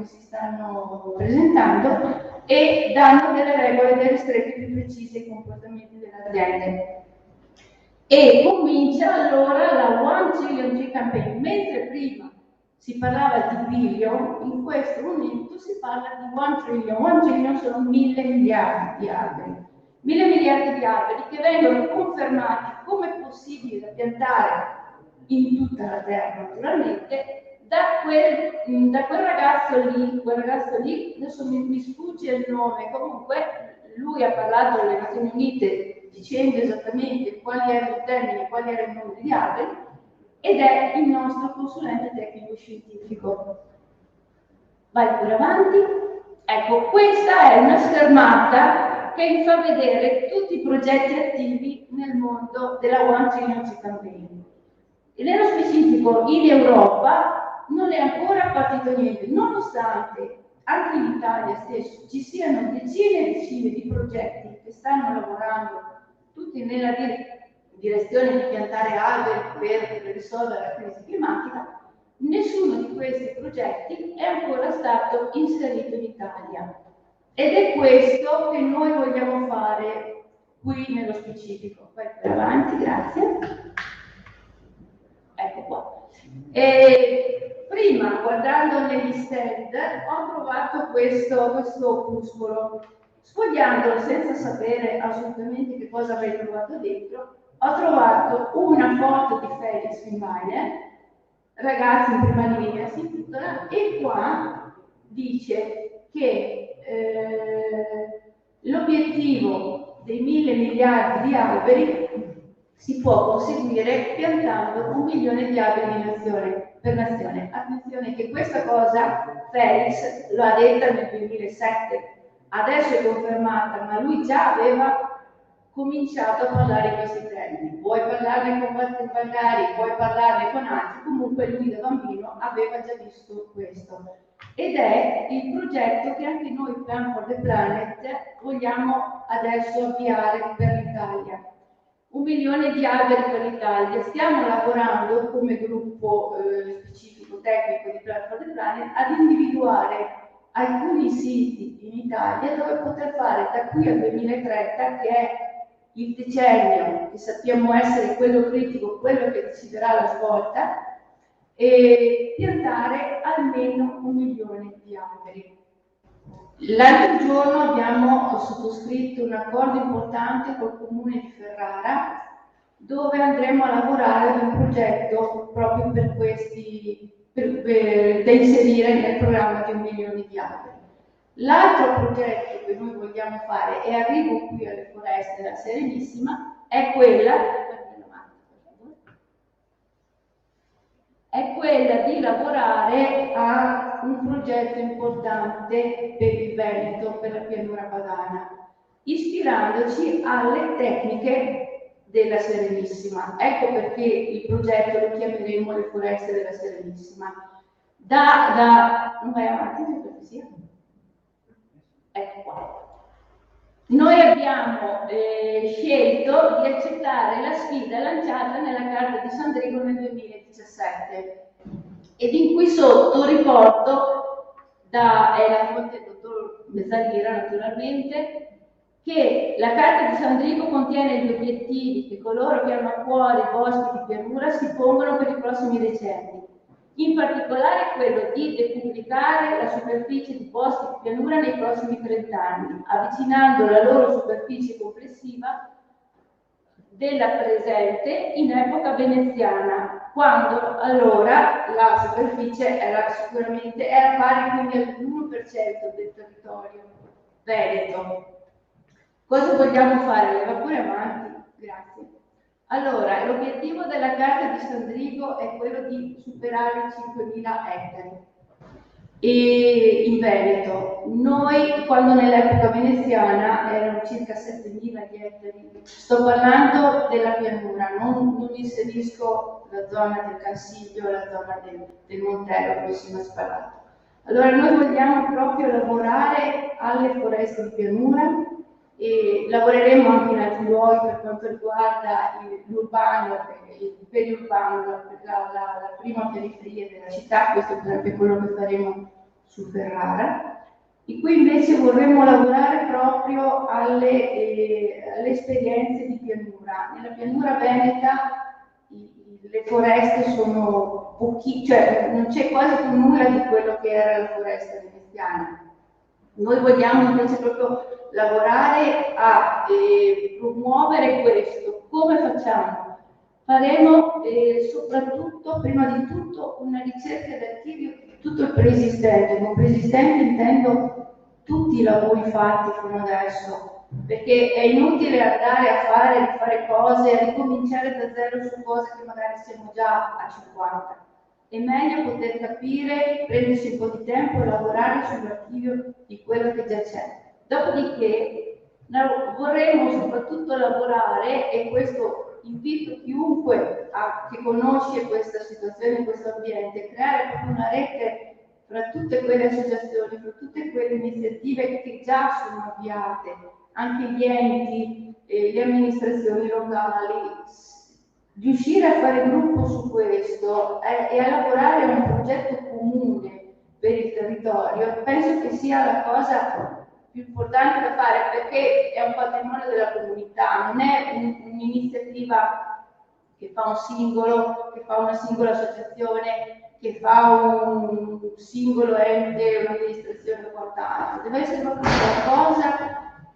presentando e danno delle regole, delle strette più precise ai comportamenti delle aziende. E comincia allora la One Trillion Tree Campaign, mentre prima si parlava di billion, in questo momento si parla di 1 trillion. 1 trillion sono 1.000 miliardi di alberi. 1.000 miliardi di alberi che vengono confermati come possibili da piantare in tutta la terra, naturalmente, da quel ragazzo lì, adesso mi sfugge il nome, comunque lui ha parlato alle Nazioni Unite dicendo esattamente quali erano i termini, quali erano i numeri di alberi, ed è il nostro consulente tecnico-scientifico. Vai pure avanti. Ecco, questa è una schermata che vi fa vedere tutti i progetti attivi nel mondo della One Trillion Tree Campaign. E nello specifico in Europa non è ancora partito niente, nonostante anche in Italia stesso ci siano decine e decine di progetti che stanno lavorando tutti nella direzione di piantare alberi per risolvere la crisi climatica. Nessuno di questi progetti è ancora stato inserito in Italia ed è questo che noi vogliamo fare qui nello specifico. Vai per avanti, grazie. Ecco qua. Prima, guardando negli stand, ho trovato questo opuscolo. Sfogliandolo senza sapere assolutamente che cosa avrei trovato dentro, ho trovato una foto di Felix Finbainer, ragazzi in prima linea si intitola, e qua dice che l'obiettivo dei 1.000 miliardi di alberi si può conseguire piantando 1 milione di alberi per nazione. Attenzione che questa cosa Felix lo ha detta nel 2007, adesso è confermata, ma lui già aveva cominciato a parlare in questi termini. Vuoi parlarne con Walter Pagari, vuoi parlarne con altri, comunque lui da bambino aveva già visto questo. Ed è il progetto che anche noi, Plan for the Planet, vogliamo adesso avviare per l'Italia. 1 milione di alberi per l'Italia. Stiamo lavorando come gruppo specifico tecnico di Plan for the Planet ad individuare alcuni siti in Italia dove poter fare da qui al 2030, che è il decennio che sappiamo essere quello critico, quello che deciderà la svolta, e piantare almeno 1 milione di alberi. L'altro giorno abbiamo sottoscritto un accordo importante col Comune di Ferrara, dove andremo a lavorare ad un progetto proprio per questi, da inserire nel programma di 1 milione di alberi. L'altro progetto che noi vogliamo fare, e arrivo qui alle foreste della Serenissima, è quella di lavorare a un progetto importante per il Veneto, per la pianura padana, ispirandoci alle tecniche della Serenissima. Ecco perché il progetto lo chiameremo le foreste della Serenissima. Non vai avanti, per cortesia? Ecco qua. Noi abbiamo scelto di accettare la sfida lanciata nella Carta di Sandrigo nel 2017 ed in cui sotto riporto, è la fonte del dottor Mezzalira naturalmente, che la Carta di Sandrigo contiene gli obiettivi che coloro che hanno a cuore i boschi di pianura si pongono per i prossimi decenni. In particolare quello di decuplicare la superficie di boschi di pianura nei prossimi 30 anni, avvicinando la loro superficie complessiva della presente in epoca veneziana, quando allora la superficie era pari quindi all'1% del territorio veneto. Cosa vogliamo fare? Va pure avanti, grazie. Allora, l'obiettivo della Carta di Sandrigo è quello di superare i 5.000 ettari in Veneto. Noi, quando nell'epoca veneziana, erano circa 7.000 gli ettari. Sto parlando della pianura, non inserisco la zona del Cansiglio, la zona del Montello, come si è parlato. Allora, noi vogliamo proprio lavorare alle foreste di pianura, e lavoreremo anche in altri luoghi per quanto riguarda l'urbano, il periurbano, la prima periferia della città. Questo è quello che faremo su Ferrara, in cui invece vorremmo lavorare proprio alle esperienze di pianura. Nella pianura veneta le foreste sono cioè non c'è quasi più nulla di quello che era la foresta veneziana. Noi vogliamo invece proprio lavorare a promuovere questo. Come facciamo? Faremo soprattutto, prima di tutto, una ricerca d'archivio di tutto il preesistente. Con preesistente intendo tutti i lavori fatti fino adesso, perché è inutile andare a fare cose, a ricominciare da zero su cose che magari siamo già a 50. È meglio poter capire, prendersi un po' di tempo e lavorare sull'archivio di quello che già c'è. Dopodiché vorremmo soprattutto lavorare, e questo invito chiunque che conosce questa situazione, questo ambiente, creare proprio una rete fra tutte quelle associazioni, fra tutte quelle iniziative che già sono avviate, anche gli enti, le amministrazioni locali, riuscire a fare gruppo su questo e a lavorare a un progetto comune per il territorio, penso che sia la cosa più importante da fare, perché è un patrimonio della comunità, non è un'iniziativa che fa un singolo, che fa una singola associazione, che fa un singolo ente, un'amministrazione o quant'altro. Deve essere proprio qualcosa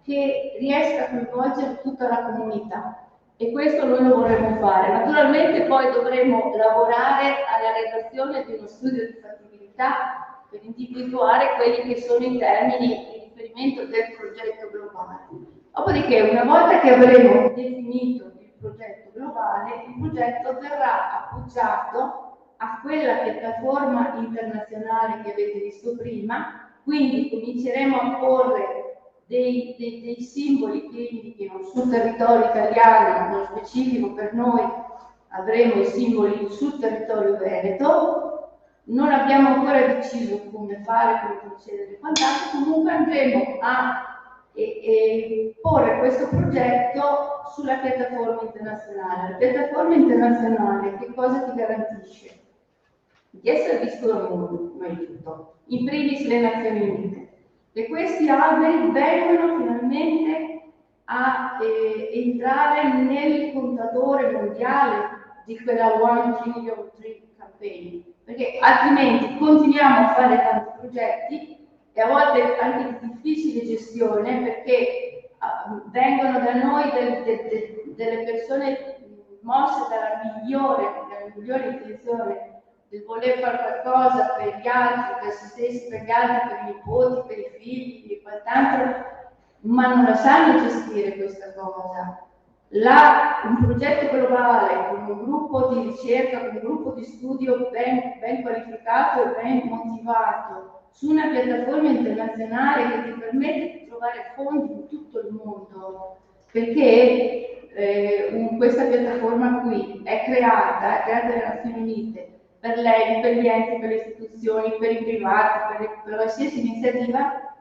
che riesca a coinvolgere tutta la comunità. E questo noi lo vorremmo fare. Naturalmente poi dovremo lavorare alla redazione di uno studio di fattibilità per individuare quelli che sono i termini di riferimento del progetto globale. Dopodiché, una volta che avremo definito il progetto globale, il progetto verrà appoggiato a quella piattaforma internazionale che avete visto prima, quindi cominceremo a porre dei simboli che indichino sul territorio italiano, nello specifico per noi avremo i simboli sul territorio veneto. Non abbiamo ancora deciso come fare, come procedere e quant'altro, comunque andremo a porre questo progetto sulla piattaforma internazionale. La piattaforma internazionale che cosa ti garantisce? Di essere visto dal mondo, prima di tutto, in primis le Nazioni Unite. E questi alberi vengono finalmente a entrare nel contatore mondiale di quella One Trillion Tree Campaign, perché altrimenti continuiamo a fare tanti progetti e a volte anche di difficile gestione, perché vengono da noi delle persone mosse dalla migliore intenzione del voler fare qualcosa per gli altri, per se stessi, per gli altri, per i nipoti, per i figli e quant'altro, ma non la sanno gestire questa cosa. Un progetto globale con un gruppo di ricerca, con un gruppo di studio ben qualificato e ben motivato su una piattaforma internazionale che ti permette di trovare fondi in tutto il mondo, perché questa piattaforma qui è creata dalle Nazioni Unite per lei, per gli enti, per le istituzioni, per i privati, per qualsiasi iniziativa,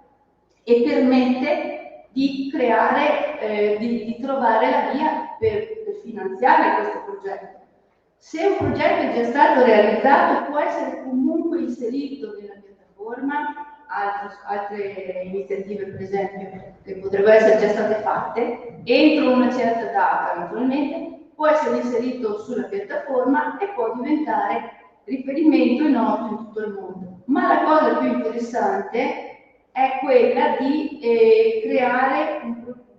e permette di creare, di trovare la via per finanziare questo progetto. Se un progetto è già stato realizzato, può essere comunque inserito nella piattaforma, altre iniziative per esempio che potrebbero essere già state fatte, entro una certa data naturalmente, può essere inserito sulla piattaforma e può diventare riferimento e noto in tutto il mondo. Ma la cosa più interessante è quella di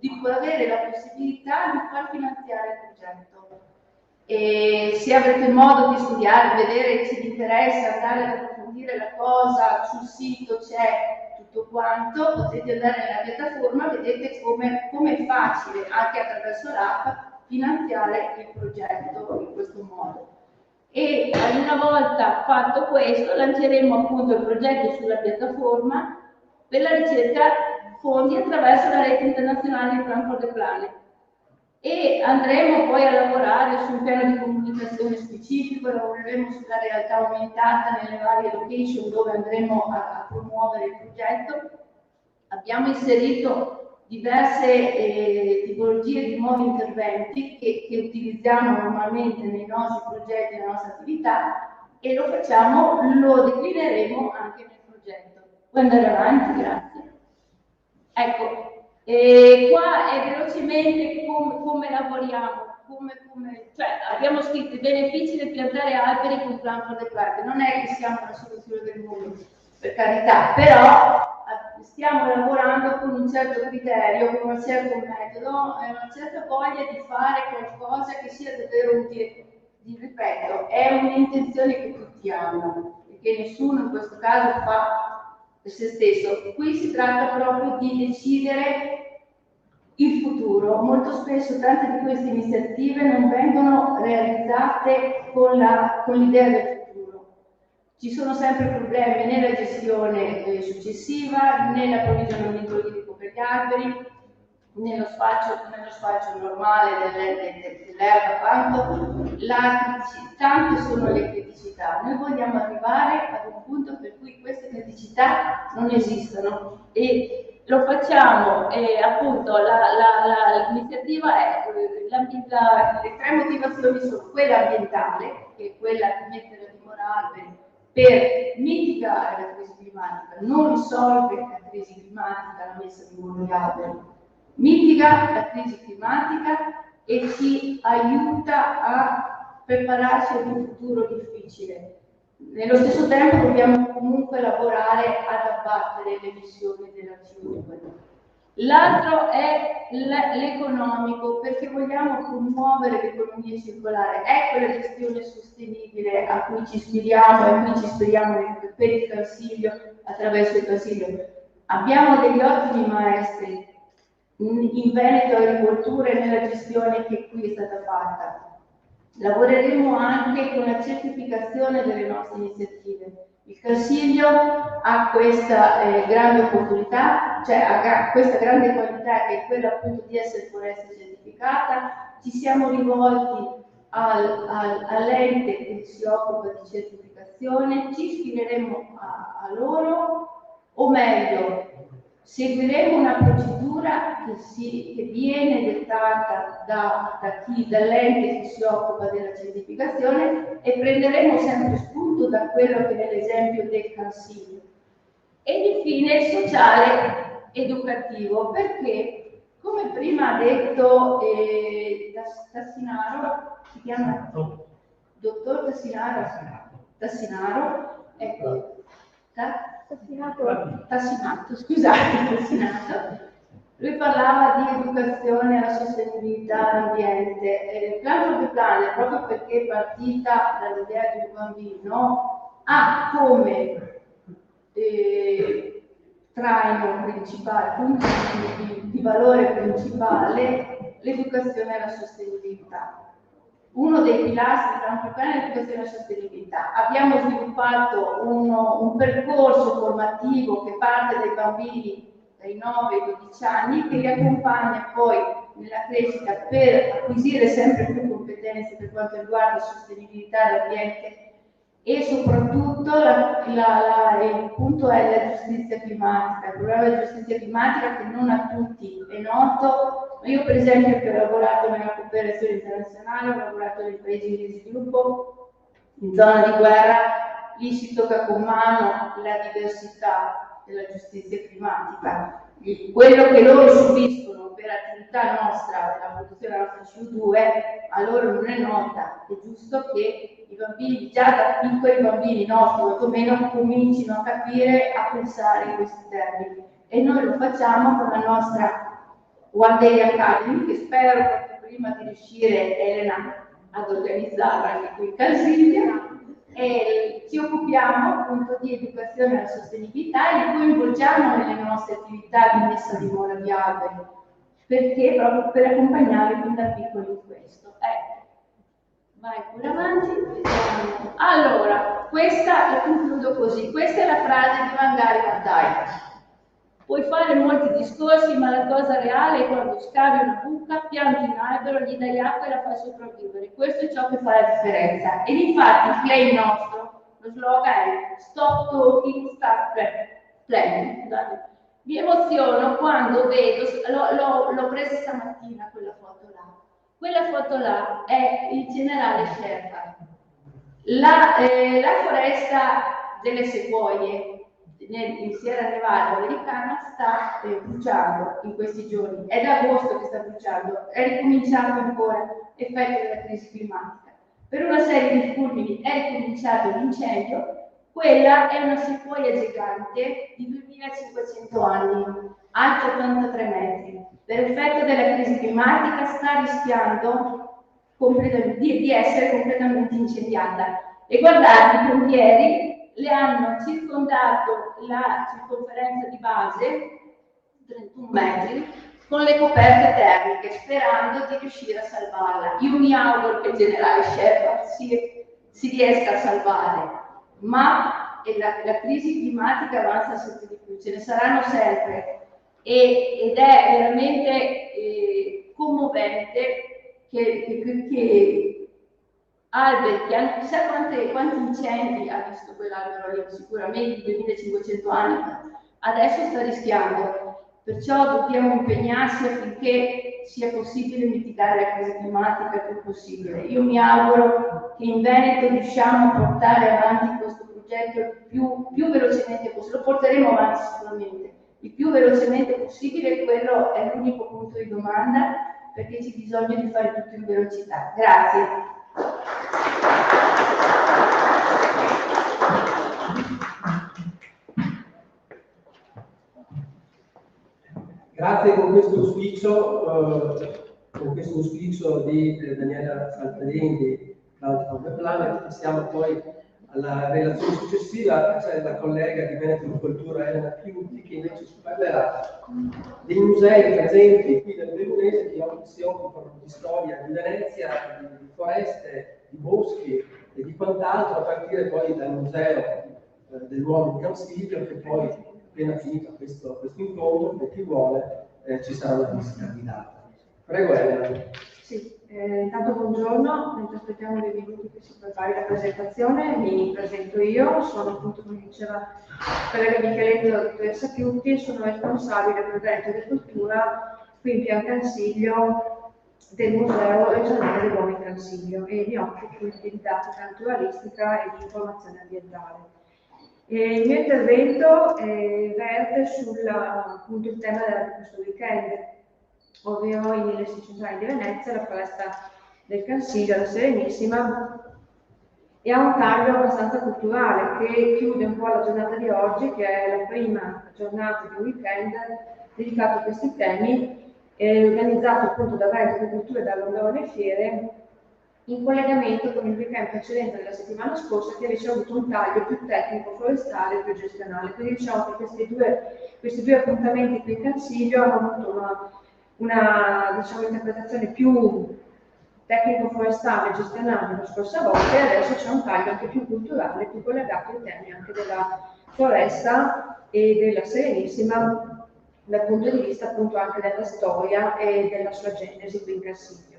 di avere la possibilità di far finanziare il progetto. E se avrete modo di studiare, vedere se vi interessa, andare ad approfondire la cosa, sul sito c'è tutto quanto, potete andare nella piattaforma, vedete come è facile, anche attraverso l'app, finanziare il progetto in questo modo. E una volta fatto questo lanceremo appunto il progetto sulla piattaforma per la ricerca fondi attraverso la rete internazionale di Plan for the Planet e andremo poi a lavorare su un piano di comunicazione specifico, lavoreremo sulla realtà aumentata nelle varie location dove andremo a promuovere il progetto. Abbiamo inserito diverse tipologie di nuovi interventi che utilizziamo normalmente nei nostri progetti, nella nostra attività, e lo declineremo anche nel progetto. Puoi andare avanti, grazie. Ecco, e qua è velocemente come lavoriamo. Cioè, abbiamo scritto i benefici del piantare alberi con plan for the planet. Non è che siamo la soluzione del mondo, per carità, però stiamo lavorando con un certo criterio, con un certo metodo e una certa voglia di fare qualcosa che sia davvero utile. Ripeto, è un'intenzione che tutti hanno, perché nessuno in questo caso fa per se stesso. Qui si tratta proprio di decidere il futuro. Molto spesso tante di queste iniziative non vengono realizzate con l'idea del futuro. Ci sono sempre problemi nella gestione successiva, nell'approvvigionamento idrico per gli alberi, nello spaccio normale dell'erba, tante sono le criticità. Noi vogliamo arrivare ad un punto per cui queste criticità non esistono e lo facciamo, appunto l'iniziativa è, le tre motivazioni sono quella ambientale, che è quella di mettere a dimora alberi per mitigare la crisi climatica, non risolve la crisi climatica la messa a dimora di alberi, mitiga la crisi climatica e ci aiuta a prepararci ad un futuro difficile. Nello stesso tempo dobbiamo comunque lavorare ad abbattere le emissioni della CO2. L'altro è l'economico, perché vogliamo promuovere l'economia circolare. Ecco la gestione sostenibile a cui ci ispiriamo e a cui ci ispiriamo per il Consiglio, attraverso il Consiglio. Abbiamo degli ottimi maestri in Veneto Agricoltura e nella gestione che qui è stata fatta. Lavoreremo anche con la certificazione delle nostre iniziative. Il Consiglio ha questa grande opportunità, cioè ha questa grande qualità che è quella appunto di essere foresta certificata. Ci siamo rivolti all'ente che si occupa di certificazione, ci ispireremo a loro, o meglio, seguiremo una procedura che viene dettata dall'ente che si occupa della certificazione e prenderemo sempre spunto da quello che è l'esempio del Consiglio. Ed infine il sociale educativo, perché come prima ha detto Tassinaro, si chiama dottor Tassinaro, ecco, Tassinato, scusate, Tassinato. Lui parlava di educazione alla sostenibilità all'ambiente. Il Plan for the Planet, proprio perché è partita dall'idea di un bambino, ha come traino principale, punto di valore principale, l'educazione alla sostenibilità. Uno dei pilastri del Plan for the Planet è l'educazione alla sostenibilità. Abbiamo sviluppato un percorso formativo che parte dai bambini dai 9 ai 12 anni, che li accompagna poi nella crescita per acquisire sempre più competenze per quanto riguarda la sostenibilità dell'ambiente e soprattutto il punto è la giustizia climatica. Il problema della giustizia climatica che non a tutti è noto. Io per esempio che ho lavorato nella cooperazione internazionale, ho lavorato nei paesi in via di sviluppo, in zona di guerra, lì si tocca con mano la diversità della giustizia climatica. Quello che loro subiscono per attività nostra, la produzione della nostra CO2, a loro non è nota. È giusto che i bambini, già da piccoli bambini nostri, quantomeno, comincino a capire, a pensare in questi termini. E noi lo facciamo con la nostra One Day Academy, che spero proprio prima di riuscire, Elena, ad organizzarla anche qui in Calziglia. E ci occupiamo appunto di educazione alla sostenibilità e li coinvolgiamo nelle nostre attività di messa a dimora di alberi, perché proprio per accompagnare fin da piccoli in questo. Vai pure avanti. Allora, questa la concludo così. Questa è la frase di Wangari Maathai. Puoi fare molti discorsi, ma la cosa reale è quando scavi una buca, pianti un albero, gli dai acqua e la fai sopravvivere. Questo è ciò che fa la differenza. Ed infatti il claim nostro, lo slogan è Stop Talking, Start Planning. Mi emoziono quando vedo, l'ho presa stamattina quella foto là. Quella foto là è il generale Sherpa. La foresta delle sequoie, in Sierra Nevada americana sta bruciando in questi giorni. È da agosto che sta bruciando, è ricominciato ancora, effetto della crisi climatica. Per una serie di fulmini è ricominciato l'incendio. Quella è una sequoia gigante di 2500 anni, alta 83 metri. Per effetto della crisi climatica sta rischiando di essere completamente incendiata. E guardate, i pompieri le hanno circondato la circonferenza di base, 31 metri, con le coperte termiche, sperando di riuscire a salvarla. Io mi auguro che il generale Shepard si riesca a salvare, ma la crisi climatica avanza sempre di più, ce ne saranno sempre, ed è veramente commovente che alberi che hanno chissà quanti incendi ha visto quell'albero lì, sicuramente 2500 anni, adesso sta rischiando. Perciò dobbiamo impegnarsi affinché sia possibile mitigare la crisi climatica il più possibile. Io mi auguro che in Veneto riusciamo a portare avanti questo progetto il più velocemente possibile. Lo porteremo avanti sicuramente, il più velocemente possibile. Quello è l'unico punto di domanda, perché c'è bisogno di fare tutto in velocità. Grazie. Grazie con questo auspicio di Daniela Saltarini di Cloud for the Planet. Passiamo poi alla relazione successiva, c'è la collega di Veneto Cultura Elena Piuti, che invece ci parlerà dei musei presenti qui nel Veronese che si occupano di storia di Venezia, di foreste, di boschi e di quant'altro, a partire poi dal museo dell'uomo di Cansiglio, che poi, appena finito questo incontro, per chi vuole, ci sarà una visita guidata. Prego Elena. Sì, intanto buongiorno, mentre aspettiamo dei minuti che si prepari la presentazione, mi presento io, sono appunto, come diceva il collega Micheletto, la dottoressa Piuti, sono responsabile del Veneto di Cultura qui in Pian Cansiglio del Museo Regionale dell'Uomo in Cansiglio e mi occupo quindi di didattica naturalistica e di informazione ambientale. Il mio intervento verte appunto il tema di questo weekend, ovvero i 1600 anni di Venezia, la foresta del Cansiglio, la Serenissima, e ha un taglio abbastanza culturale che chiude un po' la giornata di oggi, che è la prima giornata di weekend dedicato a questi temi, organizzato appunto da Veneto Cultura e da Londone Fiere, in collegamento con il weekend precedente della settimana scorsa, che invece ha avuto un taglio più tecnico, forestale e più gestionale. Quindi diciamo che questi due appuntamenti qui in Cansiglio hanno avuto una diciamo, interpretazione più tecnico-forestale e gestionale la scorsa volta, e adesso c'è un taglio anche più culturale, più collegato ai temi anche della foresta e della Serenissima, dal punto di vista appunto anche della storia e della sua genesi qui in Cansiglio.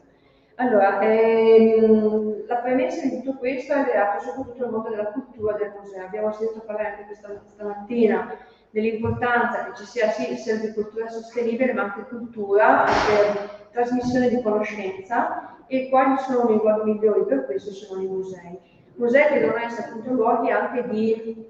Allora, la premessa di tutto questo è legata soprattutto al mondo della cultura del museo. Abbiamo sentito parlare anche questa mattina dell'importanza che ci sia sì silvicoltura sostenibile, ma anche cultura, anche trasmissione di conoscenza, e quali sono i luoghi migliori per questo sono i musei. Musei che devono essere appunto luoghi anche di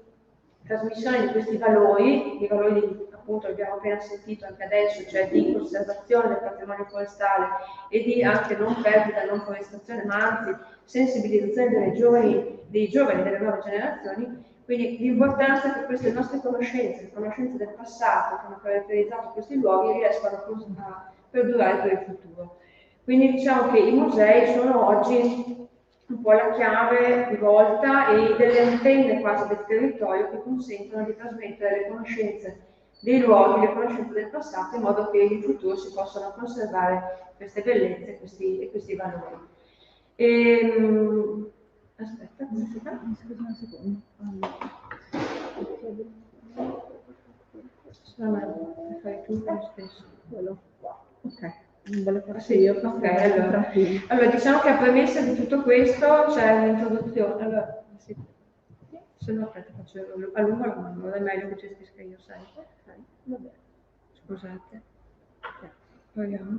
trasmissione di questi valori, i valori appunto abbiamo appena sentito anche adesso, cioè di conservazione del patrimonio forestale e di anche non perdita, non forestazione, ma anzi sensibilizzazione dei giovani, delle nuove generazioni. Quindi l'importanza che queste nostre conoscenze, le conoscenze del passato che hanno caratterizzato questi luoghi, riescano a perdurare per il futuro. Quindi diciamo che i musei sono oggi un po' la chiave di volta e delle antenne quasi del territorio che consentono di trasmettere le conoscenze dei luoghi, le conoscenze del passato, in modo che in futuro si possano conservare queste bellezze e questi valori. Aspetta, come si fa? Scusa un secondo. Fai tu lo stesso. Quello qua. Ok. Non vuole farsi io, ok, allora diciamo che a premessa di tutto questo c'è un'introduzione. Allora, sì. Se no, aspetta, faccio a lungo la mano, è meglio che gestisca io, sai. Ok, va bene. Scusate. Proviamo.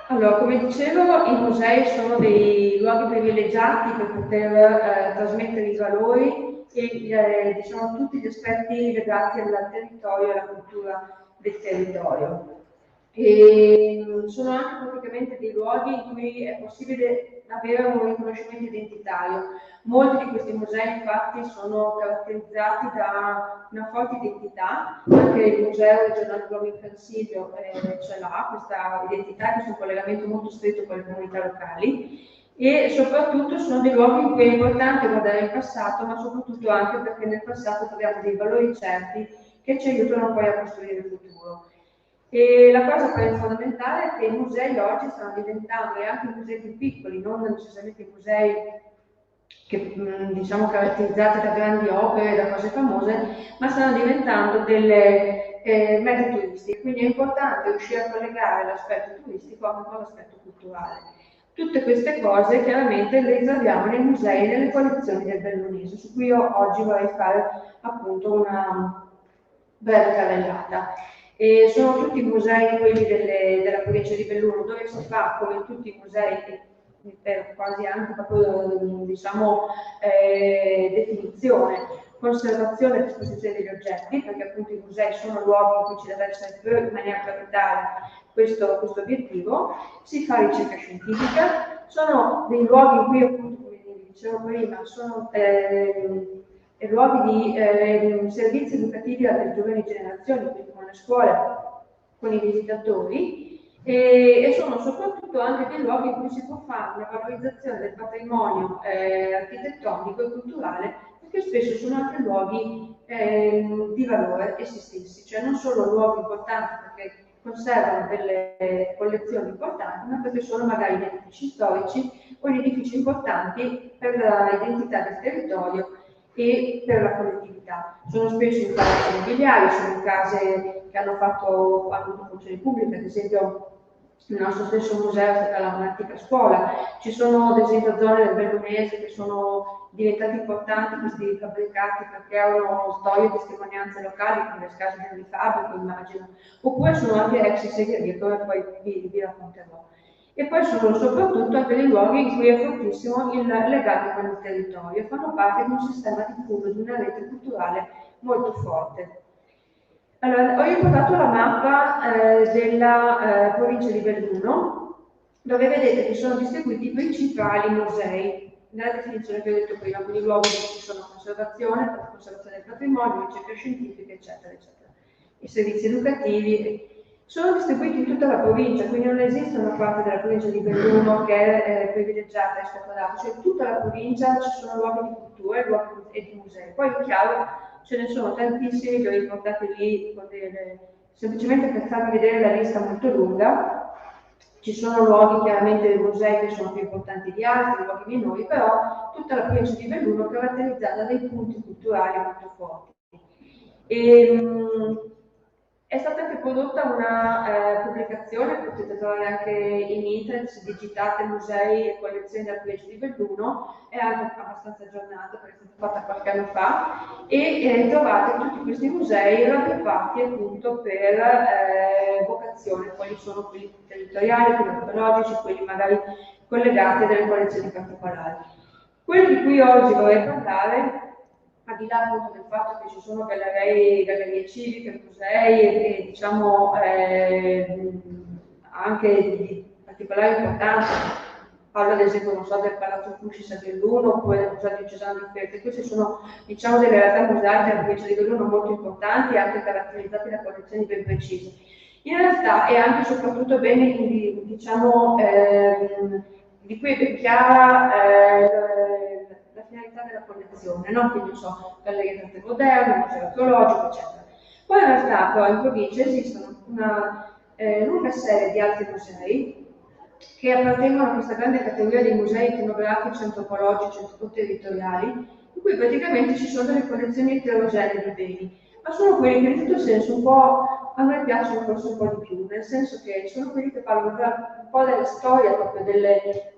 Allora, come dicevo, i musei sono dei luoghi privilegiati per poter trasmettere i valori e diciamo, tutti gli aspetti legati al territorio e alla cultura del territorio. E sono anche praticamente dei luoghi in cui è possibile avere un riconoscimento identitario. Molti di questi musei infatti sono caratterizzati da una forte identità, anche il Museo regionale Globo Consiglio ce l'ha questa identità, questo è un collegamento molto stretto con le comunità locali e soprattutto sono dei luoghi in cui è importante guardare il passato, ma soprattutto anche perché nel passato troviamo dei valori certi che ci aiutano poi a costruire il futuro. E la cosa poi fondamentale è che i musei oggi stanno diventando, e anche i musei più piccoli, non necessariamente i musei che diciamo caratterizzati da grandi opere, da cose famose, ma stanno diventando delle mete turistiche, quindi è importante riuscire a collegare l'aspetto turistico anche con l'aspetto culturale. Tutte queste cose chiaramente le ritroviamo nei musei e nelle collezioni del Bellunese, su cui io oggi vorrei fare appunto una breve carrellata. E sono tutti musei quelli della provincia di Belluno, dove si fa, come in tutti i musei, per quasi anche proprio diciamo, definizione, conservazione e disposizione degli oggetti, perché appunto i musei sono luoghi in cui ci deve essere in maniera prioritaria questo obiettivo. Si fa ricerca scientifica, sono dei luoghi in cui appunto, come dicevo prima, sono luoghi di servizi educativi alle giovani generazioni, quindi con le scuole, con i visitatori, e sono soprattutto anche dei luoghi in cui si può fare una valorizzazione del patrimonio architettonico e culturale, perché spesso sono anche luoghi di valore essi stessi, cioè non solo luoghi importanti perché conservano delle collezioni importanti, ma perché sono magari gli edifici storici o gli edifici importanti per l'identità del territorio e per la collettività. Sono spesso in case immobiliari, sono in case che hanno avuto funzioni pubbliche, ad esempio il nostro stesso museo è stata un'antica scuola, ci sono ad esempio zone del Bellunese che sono diventate importanti questi fabbricati perché hanno storie e testimonianze locali come le scase di fabbrica, immagino, oppure sono anche ex segherie, come poi vi racconterò. E poi sono soprattutto anche dei luoghi in cui è fortissimo il legame con il territorio e fanno parte di un sistema diffuso, di una rete culturale molto forte. Allora, ho riportato la mappa della provincia di Belluno, dove vedete che sono distribuiti i principali musei, nella definizione che ho detto prima, quindi luoghi dove ci sono conservazione del patrimonio, ricerca scientifica, eccetera, eccetera. I servizi educativi sono distribuiti in tutta la provincia, quindi non esiste una parte della provincia di Belluno che è privilegiata rispetto ad altre, cioè in tutta la provincia ci sono luoghi di cultura e di musei. Poi è chiaro, ce ne sono tantissimi, li ho riportati lì semplicemente per farvi vedere la lista molto lunga. Ci sono luoghi chiaramente dei musei che sono più importanti di altri, luoghi minori, però tutta la provincia di Belluno è caratterizzata da dei punti culturali molto forti. È stata anche prodotta una pubblicazione, potete trovare anche in internet, se digitate musei e collezioni della provincia di Belluno, è anche abbastanza aggiornata perché è stata fatta qualche anno fa, e trovate tutti questi musei raggruppati appunto per vocazione, quali sono quelli territoriali, quelli archeologici, quelli magari collegati a delle collezioni particolari. Quello di cui oggi vorrei parlare, al di là appunto del fatto che ci sono gallerie civiche, musei e diciamo anche di particolare importanza, parlo ad esempio non so, del Palazzo Fuscis a Belluno oppure del Museo Diocesano di Firenze, queste sono diciamo delle realtà museali della provincia di Belluno molto importanti e anche caratterizzate da collezioni ben precise. In realtà è anche e soprattutto bene diciamo di cui è ben chiara la finalità della collezione, no? Quindi so, gallerie d'arte moderne, museo archeologico, eccetera. Poi in realtà però in provincia esistono una lunga serie di altri musei che appartengono a questa grande categoria di musei etnografici, antropologici o territoriali, in cui praticamente ci sono delle collezioni eterogenee di beni, ma sono quelli che in tutto senso un po' a noi piacciono forse un po' di più, nel senso che sono quelli che parlano un po' della storia, proprio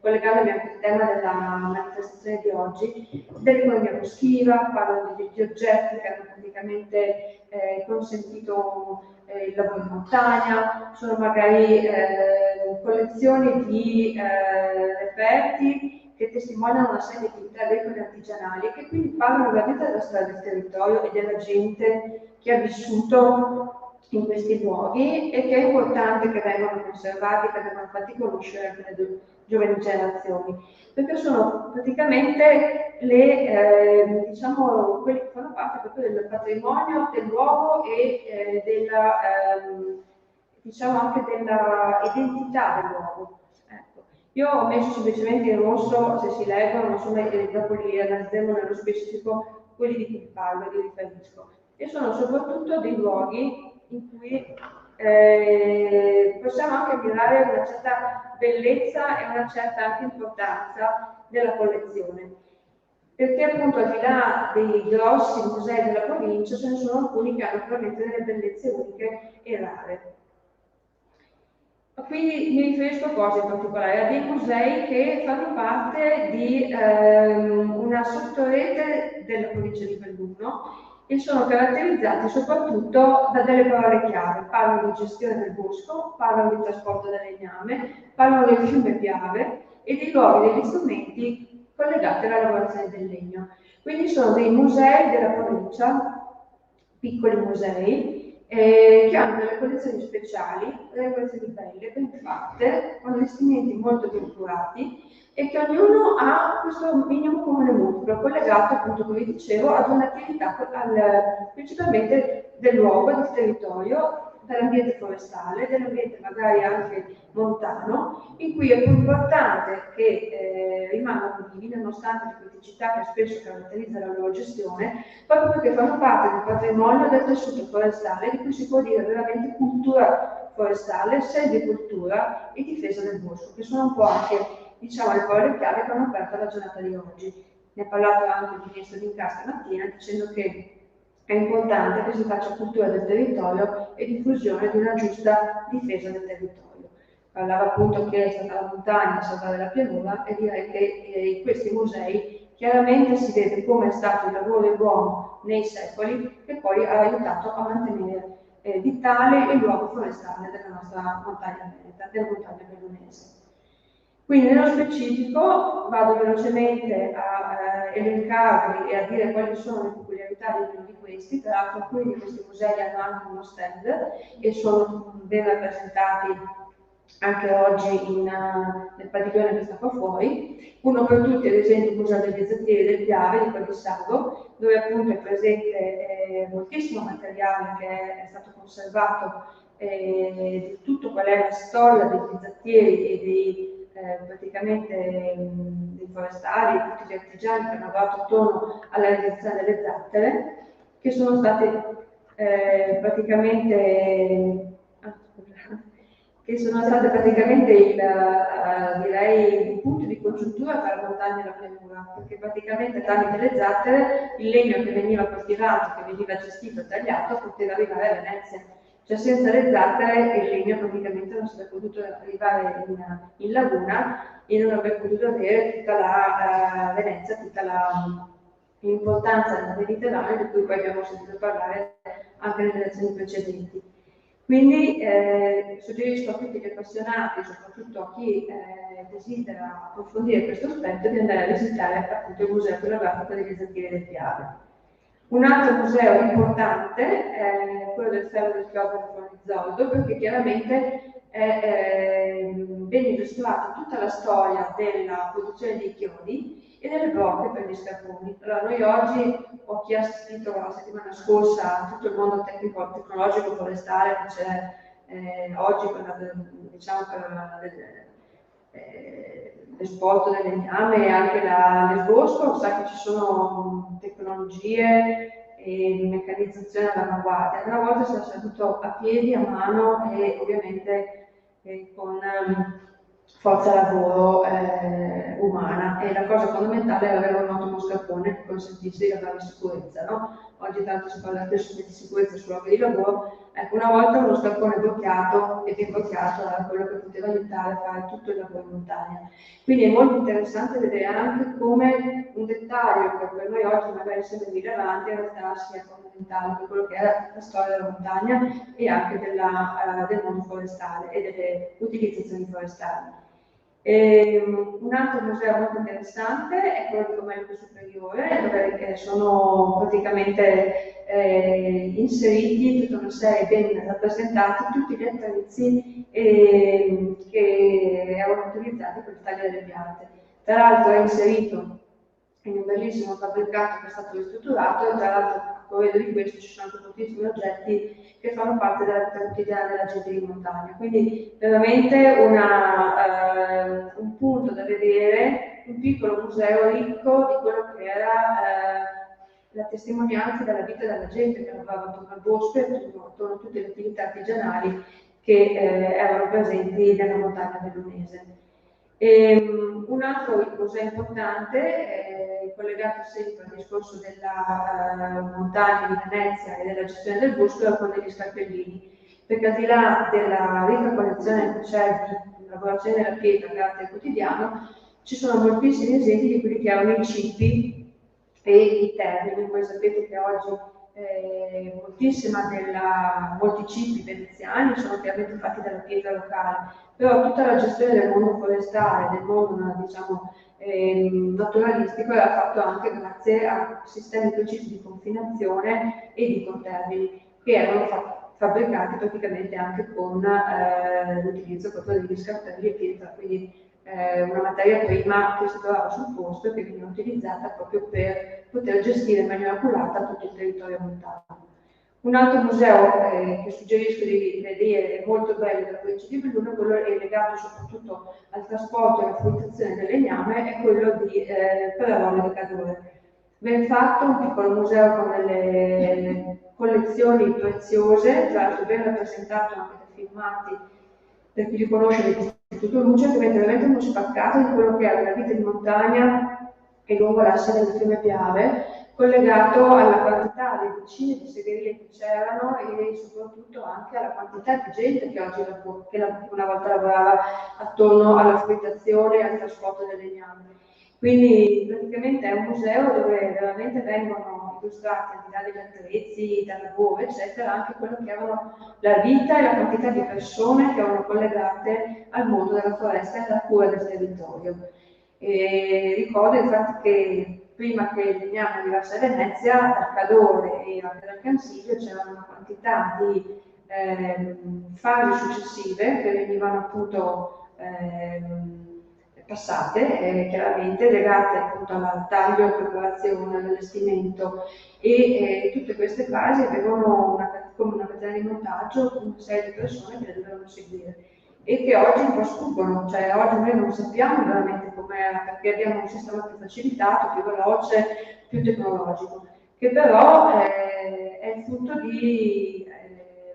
collegandomi anche al tema della manifestazione di oggi, dell'economia boschiva, parlano di oggetti che hanno praticamente consentito il lavoro in montagna, sono magari collezioni di reperti che testimoniano una serie di attività agricole e artigianali, che quindi parlano veramente della storia del territorio e della gente che ha vissuto in questi luoghi, e che è importante che vengano conservati, che vengano fatti conoscere anche alle giovani generazioni, perché sono praticamente diciamo, quelli che fanno parte proprio del patrimonio del luogo e della, diciamo anche della identità del luogo. Ecco. Io ho messo semplicemente in rosso, se si leggono, insomma, dopo li analizzeremo nello specifico quelli di cui parlo, di riferisco, e sono soprattutto dei luoghi in cui possiamo anche ammirare una certa bellezza e una certa anche importanza della collezione, perché appunto al di là dei grossi musei della provincia ce ne sono alcuni che hanno veramente delle bellezze uniche e rare. Quindi mi riferisco a cosa in particolare? A dei musei che fanno parte di una sottorete della provincia di Belluno e sono caratterizzati soprattutto da delle parole chiave. Parlano di gestione del bosco, parlano di trasporto del legname, parlano del fiume Piave e dei luoghi e degli strumenti collegati alla lavorazione del legno. Quindi sono dei musei della provincia, piccoli musei, che hanno delle collezioni speciali, delle collezioni belle, ben fatte, con vestimenti molto ben curati, e che ognuno ha questo minimo comune multiplo, collegato appunto, come vi dicevo, ad un'attività principalmente del luogo, del territorio, dell'ambiente forestale, dell'ambiente magari anche montano, in cui è più importante che rimangano vivi nonostante le criticità che spesso caratterizzano la loro gestione, proprio perché fanno parte del patrimonio del tessuto forestale, di cui si può dire veramente cultura forestale, selvicoltura e difesa del bosco, che sono un po' anche, diciamo, le parole chiave che hanno aperto la giornata di oggi. Ne ha parlato anche il ministro D'Incà stamattina dicendo che è importante che si faccia cultura del territorio e diffusione di una giusta difesa del territorio. Parlava appunto che è stata la montagna a salvare la pianura, e direi che in questi musei chiaramente si vede come è stato il lavoro dell'uomo nei secoli, che poi ha aiutato a mantenere vitale il luogo forestale della nostra montagna veneta, della montagna bellunese. Quindi nello specifico vado velocemente a elencarvi e a dire quali sono le peculiarità di ognuno di questi. Tra l'altro alcuni di questi musei hanno anche uno stand e sono ben rappresentati anche oggi nel padiglione che sta qua fuori. Uno per tutti, ad esempio, il Museo degli Zattieri del Piave di Quadrisago, dove appunto è presente moltissimo materiale che è stato conservato di tutto qual è la storia degli zattieri e dei praticamente dei forestali, tutti gli artigiani che hanno lavorato attorno alla realizzazione delle zattere, che sono state praticamente direi il punto di congiuntura tra la montagna e la pianura, perché praticamente tramite le zattere il legno che veniva coltivato, che veniva gestito e tagliato, poteva arrivare a Venezia. Cioè senza le zattere il legno praticamente non sarebbe potuto arrivare in laguna e non avrebbe potuto avere tutta la Venezia, tutta l'importanza del Mediterraneo, di cui poi abbiamo sentito parlare anche nelle lezioni precedenti. Quindi suggerisco a tutti gli appassionati, soprattutto a chi desidera approfondire questo aspetto, di andare a visitare appunto il Museo Filografico degli Zattieri del Piave. Un altro museo importante è quello del ferro del chiodo del Fornizzoldo, perché chiaramente viene illustrata tutta la storia della produzione dei chiodi e delle brocche per gli scarponi. Allora, noi oggi, o chi ha assistito la settimana scorsa a tutto il mondo tecnologico forestale che c'è oggi per l'esporto del legname e anche del bosco, sa che ci sono tecnologie e meccanizzazione all'avanguardia. Una volta si era tutto a piedi, a mano e ovviamente con forza lavoro umana, e la cosa fondamentale è avere un ottimo scarpone che consentisse di avere sicurezza, no? Oggi tanto si parla spesso di sicurezza sui luoghi di lavoro, Ecco, una volta uno scalpone bloccato e ben bloccato era quello che poteva aiutare a fare tutto il lavoro in montagna. Quindi è molto interessante vedere anche come un dettaglio che per noi oggi magari sembra rilevante in realtà sia fondamentale per quello che è la storia della montagna e anche del mondo forestale e delle utilizzazioni forestali. Un altro museo molto interessante è quello di Comelico Superiore, dove sono praticamente inseriti tutta una serie ben rappresentati tutti gli attrezzi che erano utilizzati per il taglio delle piante. Tra l'altro è inserito in un bellissimo fabbricato che è stato ristrutturato e tra l'altro a corredo di questo ci sono anche moltissimi oggetti che fanno parte della vita quotidiana della gente di montagna. Quindi veramente un punto da vedere, un piccolo museo ricco di quello che era la testimonianza della vita della gente che lavorava attorno al bosco e attorno a tutte le attività artigianali che erano presenti nella montagna bellunese. Un altro museo importante, collegato sempre al discorso della montagna di Venezia e della gestione del bosco, è quello degli Scarpellini, perché al di là della ricca collezione che c'è di lavorazione della pietra grazie al quotidiano, ci sono moltissimi esempi di quelli che erano i cippi e i termini. Voi sapete che oggi molti cippi veneziani sono chiaramente fatti dalla pietra locale, però tutta la gestione del mondo forestale, del mondo diciamo, naturalistico era fatto anche grazie a sistemi precisi di confinazione e di contermini che erano fabbricati praticamente anche con l'utilizzo proprio degli scarpelli e pietra, quindi una materia prima che si trovava sul posto e che veniva utilizzata proprio per poter gestire in maniera accurata tutto il territorio montano. Un altro museo che suggerisco di vedere, molto bello della provincia di Belluno, quello è legato soprattutto al trasporto e alla fruttazione del legname, è quello di Perarone di Cadore. Ben fatto, un piccolo museo con delle collezioni preziose, tra l'altro ben rappresentato anche da filmati per chi li conosce l'Istituto Luce, che mette veramente uno spaccato di quello che è la vita di montagna e lungo l'asse del fiume Piave, collegato alla quantità di vicine di segherie che c'erano e soprattutto anche alla quantità di gente che oggi una volta lavorava attorno alla fruttazione e al trasporto del legname. Quindi praticamente è un museo dove veramente vengono illustrati, al di là degli attrezzi, dal lavoro, eccetera, anche quello che erano la vita e la quantità di persone che erano collegate al mondo della foresta e alla cura del territorio. E ricordo infatti che prima che il legname arrivasse a Venezia, da Cadore e anche dal Cansiglio c'erano una quantità di fasi successive che venivano appunto passate, chiaramente legate appunto al taglio, preparazione, all'allestimento e tutte queste fasi avevano come una catena di montaggio una serie di persone che le dovevano seguire e che oggi un po' sfuggono, cioè oggi noi non sappiamo veramente com'era perché abbiamo un sistema più facilitato, più veloce, più tecnologico, che però è il frutto di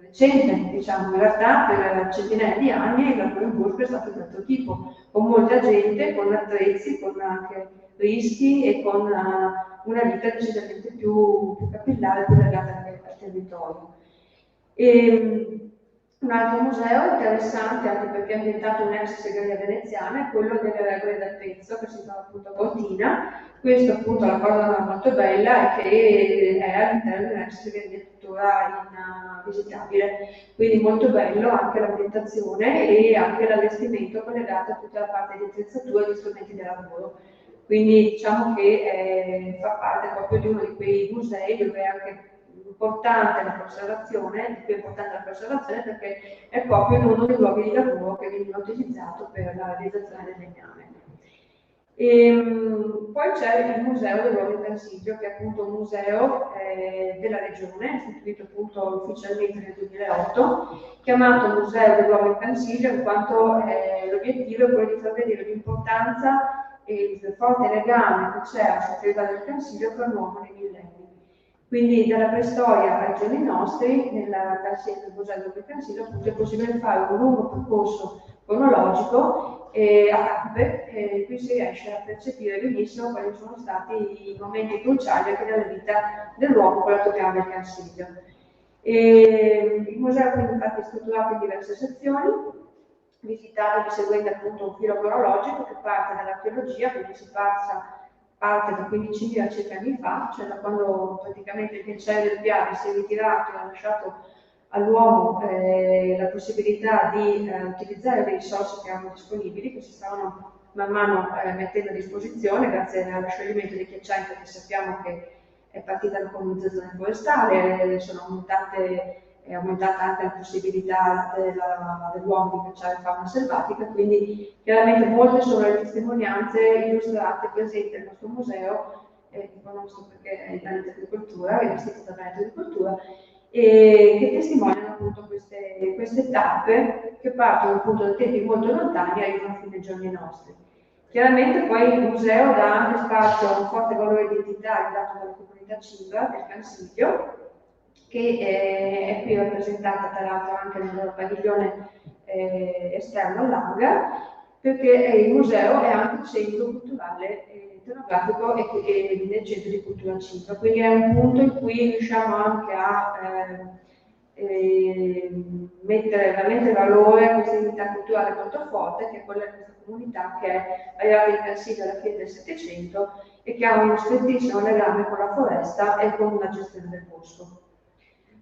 recente, diciamo, in realtà per centinaia di anni il lavoro in bosco è stato di altro tipo, con molta gente, con attrezzi, con anche rischi e con una vita decisamente più capillare, più legata al territorio. Un altro museo interessante, anche perché è ambientato in un'ex segheria veneziana, è quello delle regole del pezzo, che si trova appunto a Cortina. Questo appunto la cosa molto bella è che è all'interno di un'ex segheria tuttora visitabile, quindi molto bello anche l'ambientazione e anche l'allestimento collegato a tutta la parte di attrezzatura e di strumenti di lavoro. Quindi diciamo che fa parte proprio di uno di quei musei dove è anche importante la conservazione, di più importante la conservazione perché è proprio in uno dei luoghi di lavoro che veniva utilizzato per la realizzazione del legname. Poi c'è il Museo dell'Uomo in Cansiglio, che è appunto un museo della regione, istituito appunto ufficialmente nel 2008, chiamato Museo dell'Uomo in Cansiglio in quanto l'obiettivo è quello di far vedere l'importanza e il forte legame che c'è alla società del Cansiglio con l'uomo nei millenni. Quindi dalla preistoria ai giorni nostri, nel Museo del Cansiglio, appunto è possibile fare un lungo percorso cronologico a tappe, e qui si riesce a percepire benissimo quali sono stati i momenti cruciali anche nella vita dell'uomo con la toccata del Cansiglio. E il museo quindi infatti è strutturato in diverse sezioni, visitabili seguendo appunto un filo cronologico che parte dall'archeologia, quindi parte da 15.000 circa anni fa, cioè da quando praticamente il ghiacciaio del Piave si è ritirato e ha lasciato all'uomo la possibilità di utilizzare le risorse che erano disponibili, che si stavano man mano mettendo a disposizione grazie allo scioglimento dei ghiacciai, perché sappiamo che è partita la colonizzazione forestale, è aumentata anche la possibilità dell'uomo di cacciare fauna selvatica, quindi chiaramente molte sono le testimonianze illustrate presenti nel nostro museo, dico nostro perché è Veneto Agricoltura, è l'Istituto Veneto Agricoltura, e che testimoniano appunto queste tappe che partono appunto da tempi molto lontani e arrivano fino ai giorni nostri. Chiaramente poi il museo dà anche spazio a un forte valore identitario dato dalla comunità Civa del Cansiglio, che è qui rappresentata tra l'altro anche nel padiglione esterno all'hangar, perché il museo è anche un centro culturale etnografico e nel centro di cultura civica, quindi è un punto in cui riusciamo anche a mettere veramente valore a questa identità culturale molto forte, che è quella di questa comunità che è arrivata in Cansiglio alla fine del Settecento e che ha uno strettissimo legame con la foresta e con la gestione del bosco.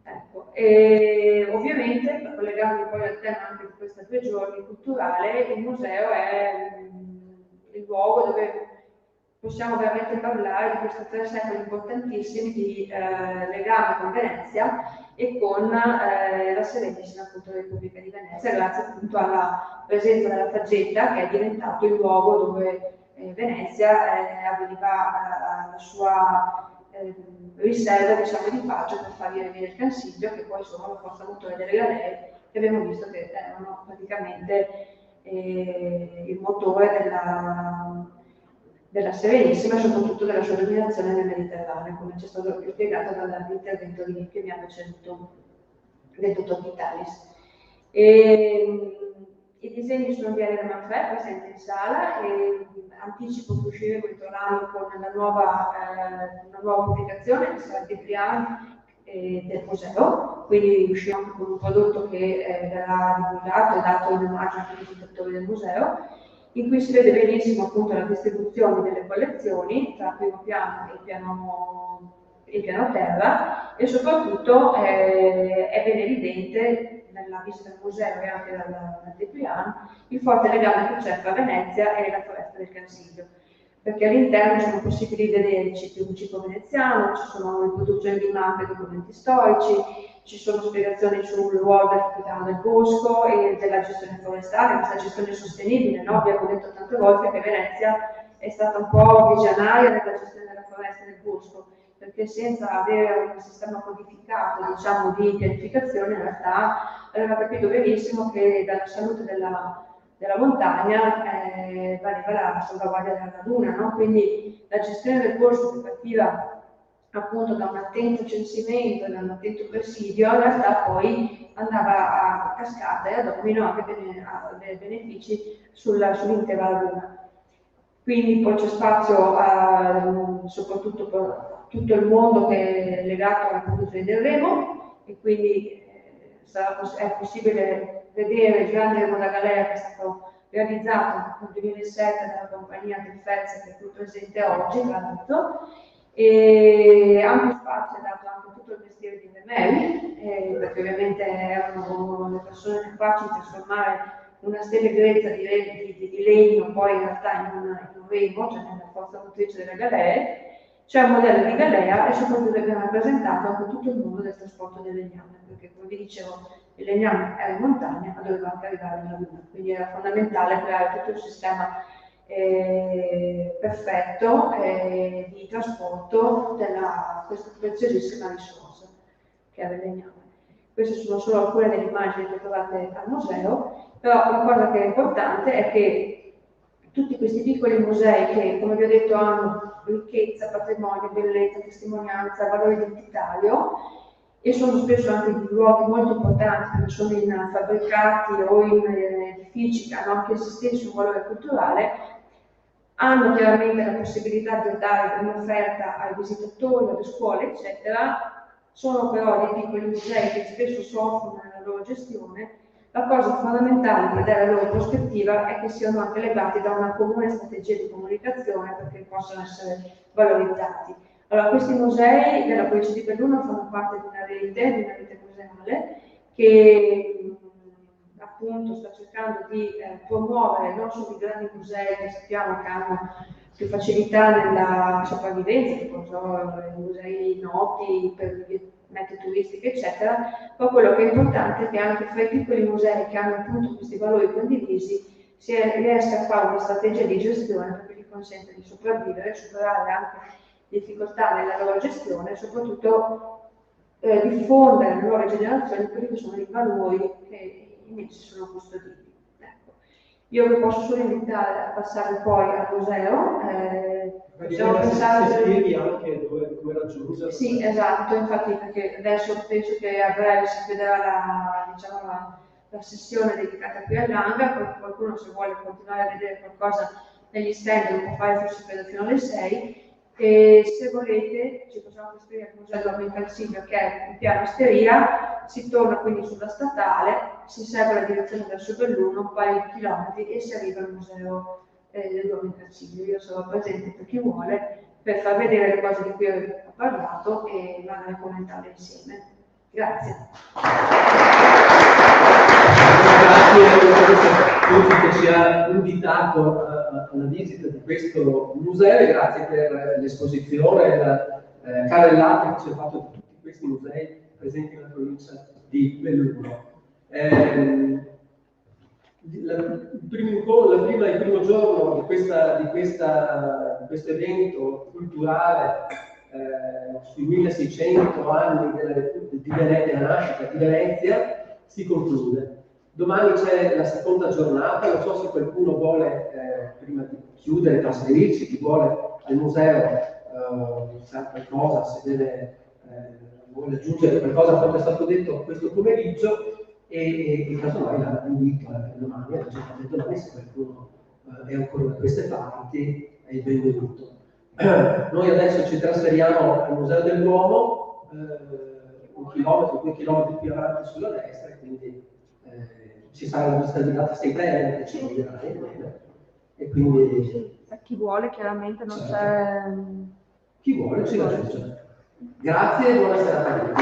Ecco. E ovviamente, per collegarmi poi al tema anche di questi 2 giorni culturale, il museo è il luogo dove possiamo veramente parlare di questi 3 secoli importantissimi di legame con Venezia e con la Serenissima appunto Repubblica di Venezia, grazie appunto alla presenza della faggeta, che è diventato il luogo dove Venezia aveva la sua riserva, diciamo, di pace per far riavere il Cansiglio, che poi sono la forza motore delle galee, che abbiamo visto che erano praticamente il motore della Serenissima e soprattutto della sua dominazione nel Mediterraneo, come ci è stato spiegato dall'intervento che mi ha preceduto del dottor Vitalis. I disegni sono di Elena Manfred, presente in sala, e anticipo che usciremo entro l'anno con una nuova pubblicazione che sarà il Depliant del museo, quindi uscirà anche con un prodotto che verrà divulgato e dato in omaggio anche ai visitatori del museo, in cui si vede benissimo appunto la distribuzione delle collezioni tra il primo piano e il piano terra, e soprattutto è ben evidente nella visita al museo e anche dal Depliant il forte legame che c'è tra Venezia e la foresta del Cansiglio, perché all'interno sono possibili vedere un ciclo veneziano, ci sono riproduzioni di mappe e documenti storici, ci sono spiegazioni sul ruolo del capitano del bosco e della gestione forestale, questa gestione sostenibile, no? Abbiamo detto tante volte che Venezia è stata un po' visionaria nella gestione della foresta e del bosco, perché senza avere un sistema codificato, diciamo, di pianificazione, in realtà aveva capito benissimo che dalla salute della montagna valeva la salvaguardia della raduna, no? Quindi la gestione del bosco che partiva appunto da un attento censimento e da un attento presidio, in realtà poi andava a cascata e a domino anche a avere benefici sull'intera laguna. Quindi poi c'è spazio soprattutto per tutto il mondo che è legato alla produzione del remo, e quindi è possibile vedere il grande remo da galera che è stato realizzato nel 2007 dalla compagnia del Fez, che è qui presente oggi, tra l'altro, e ampio spazio è dato anche a tutto il mestiere di remeri, perché ovviamente erano le persone capaci di trasformare una stella grezza di legno poi in realtà in un remo, cioè nella forza motrice delle galee. C'è un modello di galea e soprattutto abbiamo rappresentato anche tutto il mondo del trasporto del legname, perché come vi dicevo il legname era in montagna ma doveva anche arrivare in laguna, quindi era fondamentale creare tutto il sistema perfetto di trasporto della questa preziosissima risorsa che è il legname. Queste sono solo alcune delle immagini che trovate al museo, però la cosa che è importante è che tutti questi piccoli musei che, come vi ho detto, hanno ricchezza, patrimonio, bellezza, testimonianza, valore identitario, e sono spesso anche di luoghi molto importanti, perché sono in fabbricati o in edifici che hanno anche essi stessi un valore culturale, hanno chiaramente la possibilità di dare un'offerta ai visitatori, alle scuole, eccetera, sono però dei piccoli musei che spesso soffrono nella loro gestione. La cosa fondamentale della loro prospettiva è che siano anche legati da una comune strategia di comunicazione perché possano essere valorizzati. Allora, questi musei della provincia di Belluno fanno parte di una rete museale che appunto sta cercando di promuovere non solo i grandi musei che sappiamo che hanno più facilità nella sopravvivenza, tipo i musei noti per mete turistiche, eccetera, ma quello che è importante è che anche fra i piccoli musei che hanno appunto questi valori condivisi si riesca a fare una strategia di gestione perché gli consente di sopravvivere, superare anche difficoltà nella loro gestione e soprattutto diffondere alle nuove generazioni quelli che sono i valori che invece sono custoditi. Ecco. Io vi posso solo invitare a passare poi al museo. Se spieghi anche come raggiungerlo. Sì, esatto, infatti perché adesso penso che a breve si chiuderà la sessione dedicata qui all'Anga, qualcuno se vuole continuare a vedere qualcosa negli stand lo può fare forse credo fino alle 6. E se volete ci possiamo trasferire al Museo dell'Uomo in Calsiglio che è in piano Osteria, si torna quindi sulla statale, si segue la direzione verso Belluno, un paio di chilometri e si arriva al Museo dell'Uomo in Calsiglio. Io sarò presente per chi vuole per far vedere le cose di cui ho parlato e magari commentare insieme. Grazie. Grazie a tutti che ci ha invitato alla visita di questo museo e grazie per l'esposizione e la carrellata che ci ha fatto di tutti questi musei presenti nella provincia di Belluno. Il primo giorno di questo evento culturale sui 1600 anni della nascita di Venezia si conclude. Domani c'è la seconda giornata, non so se qualcuno vuole, prima di chiudere, trasferirsi, chi vuole al museo, sa qualcosa, se vuole aggiungere qualcosa a quanto è stato detto questo pomeriggio, e casomai la invito domani, alla giornata di domani, se qualcuno è ancora da queste parti, è il benvenuto. Noi adesso ci trasferiamo al Museo dell'Uomo, 2 chilometri più avanti sulla destra, quindi ci sarà la visita guidata Seitene che ci dirà e quindi Per chi vuole chiaramente non c'è... Chi vuole ci raggiunge. Grazie e buona serata a tutti.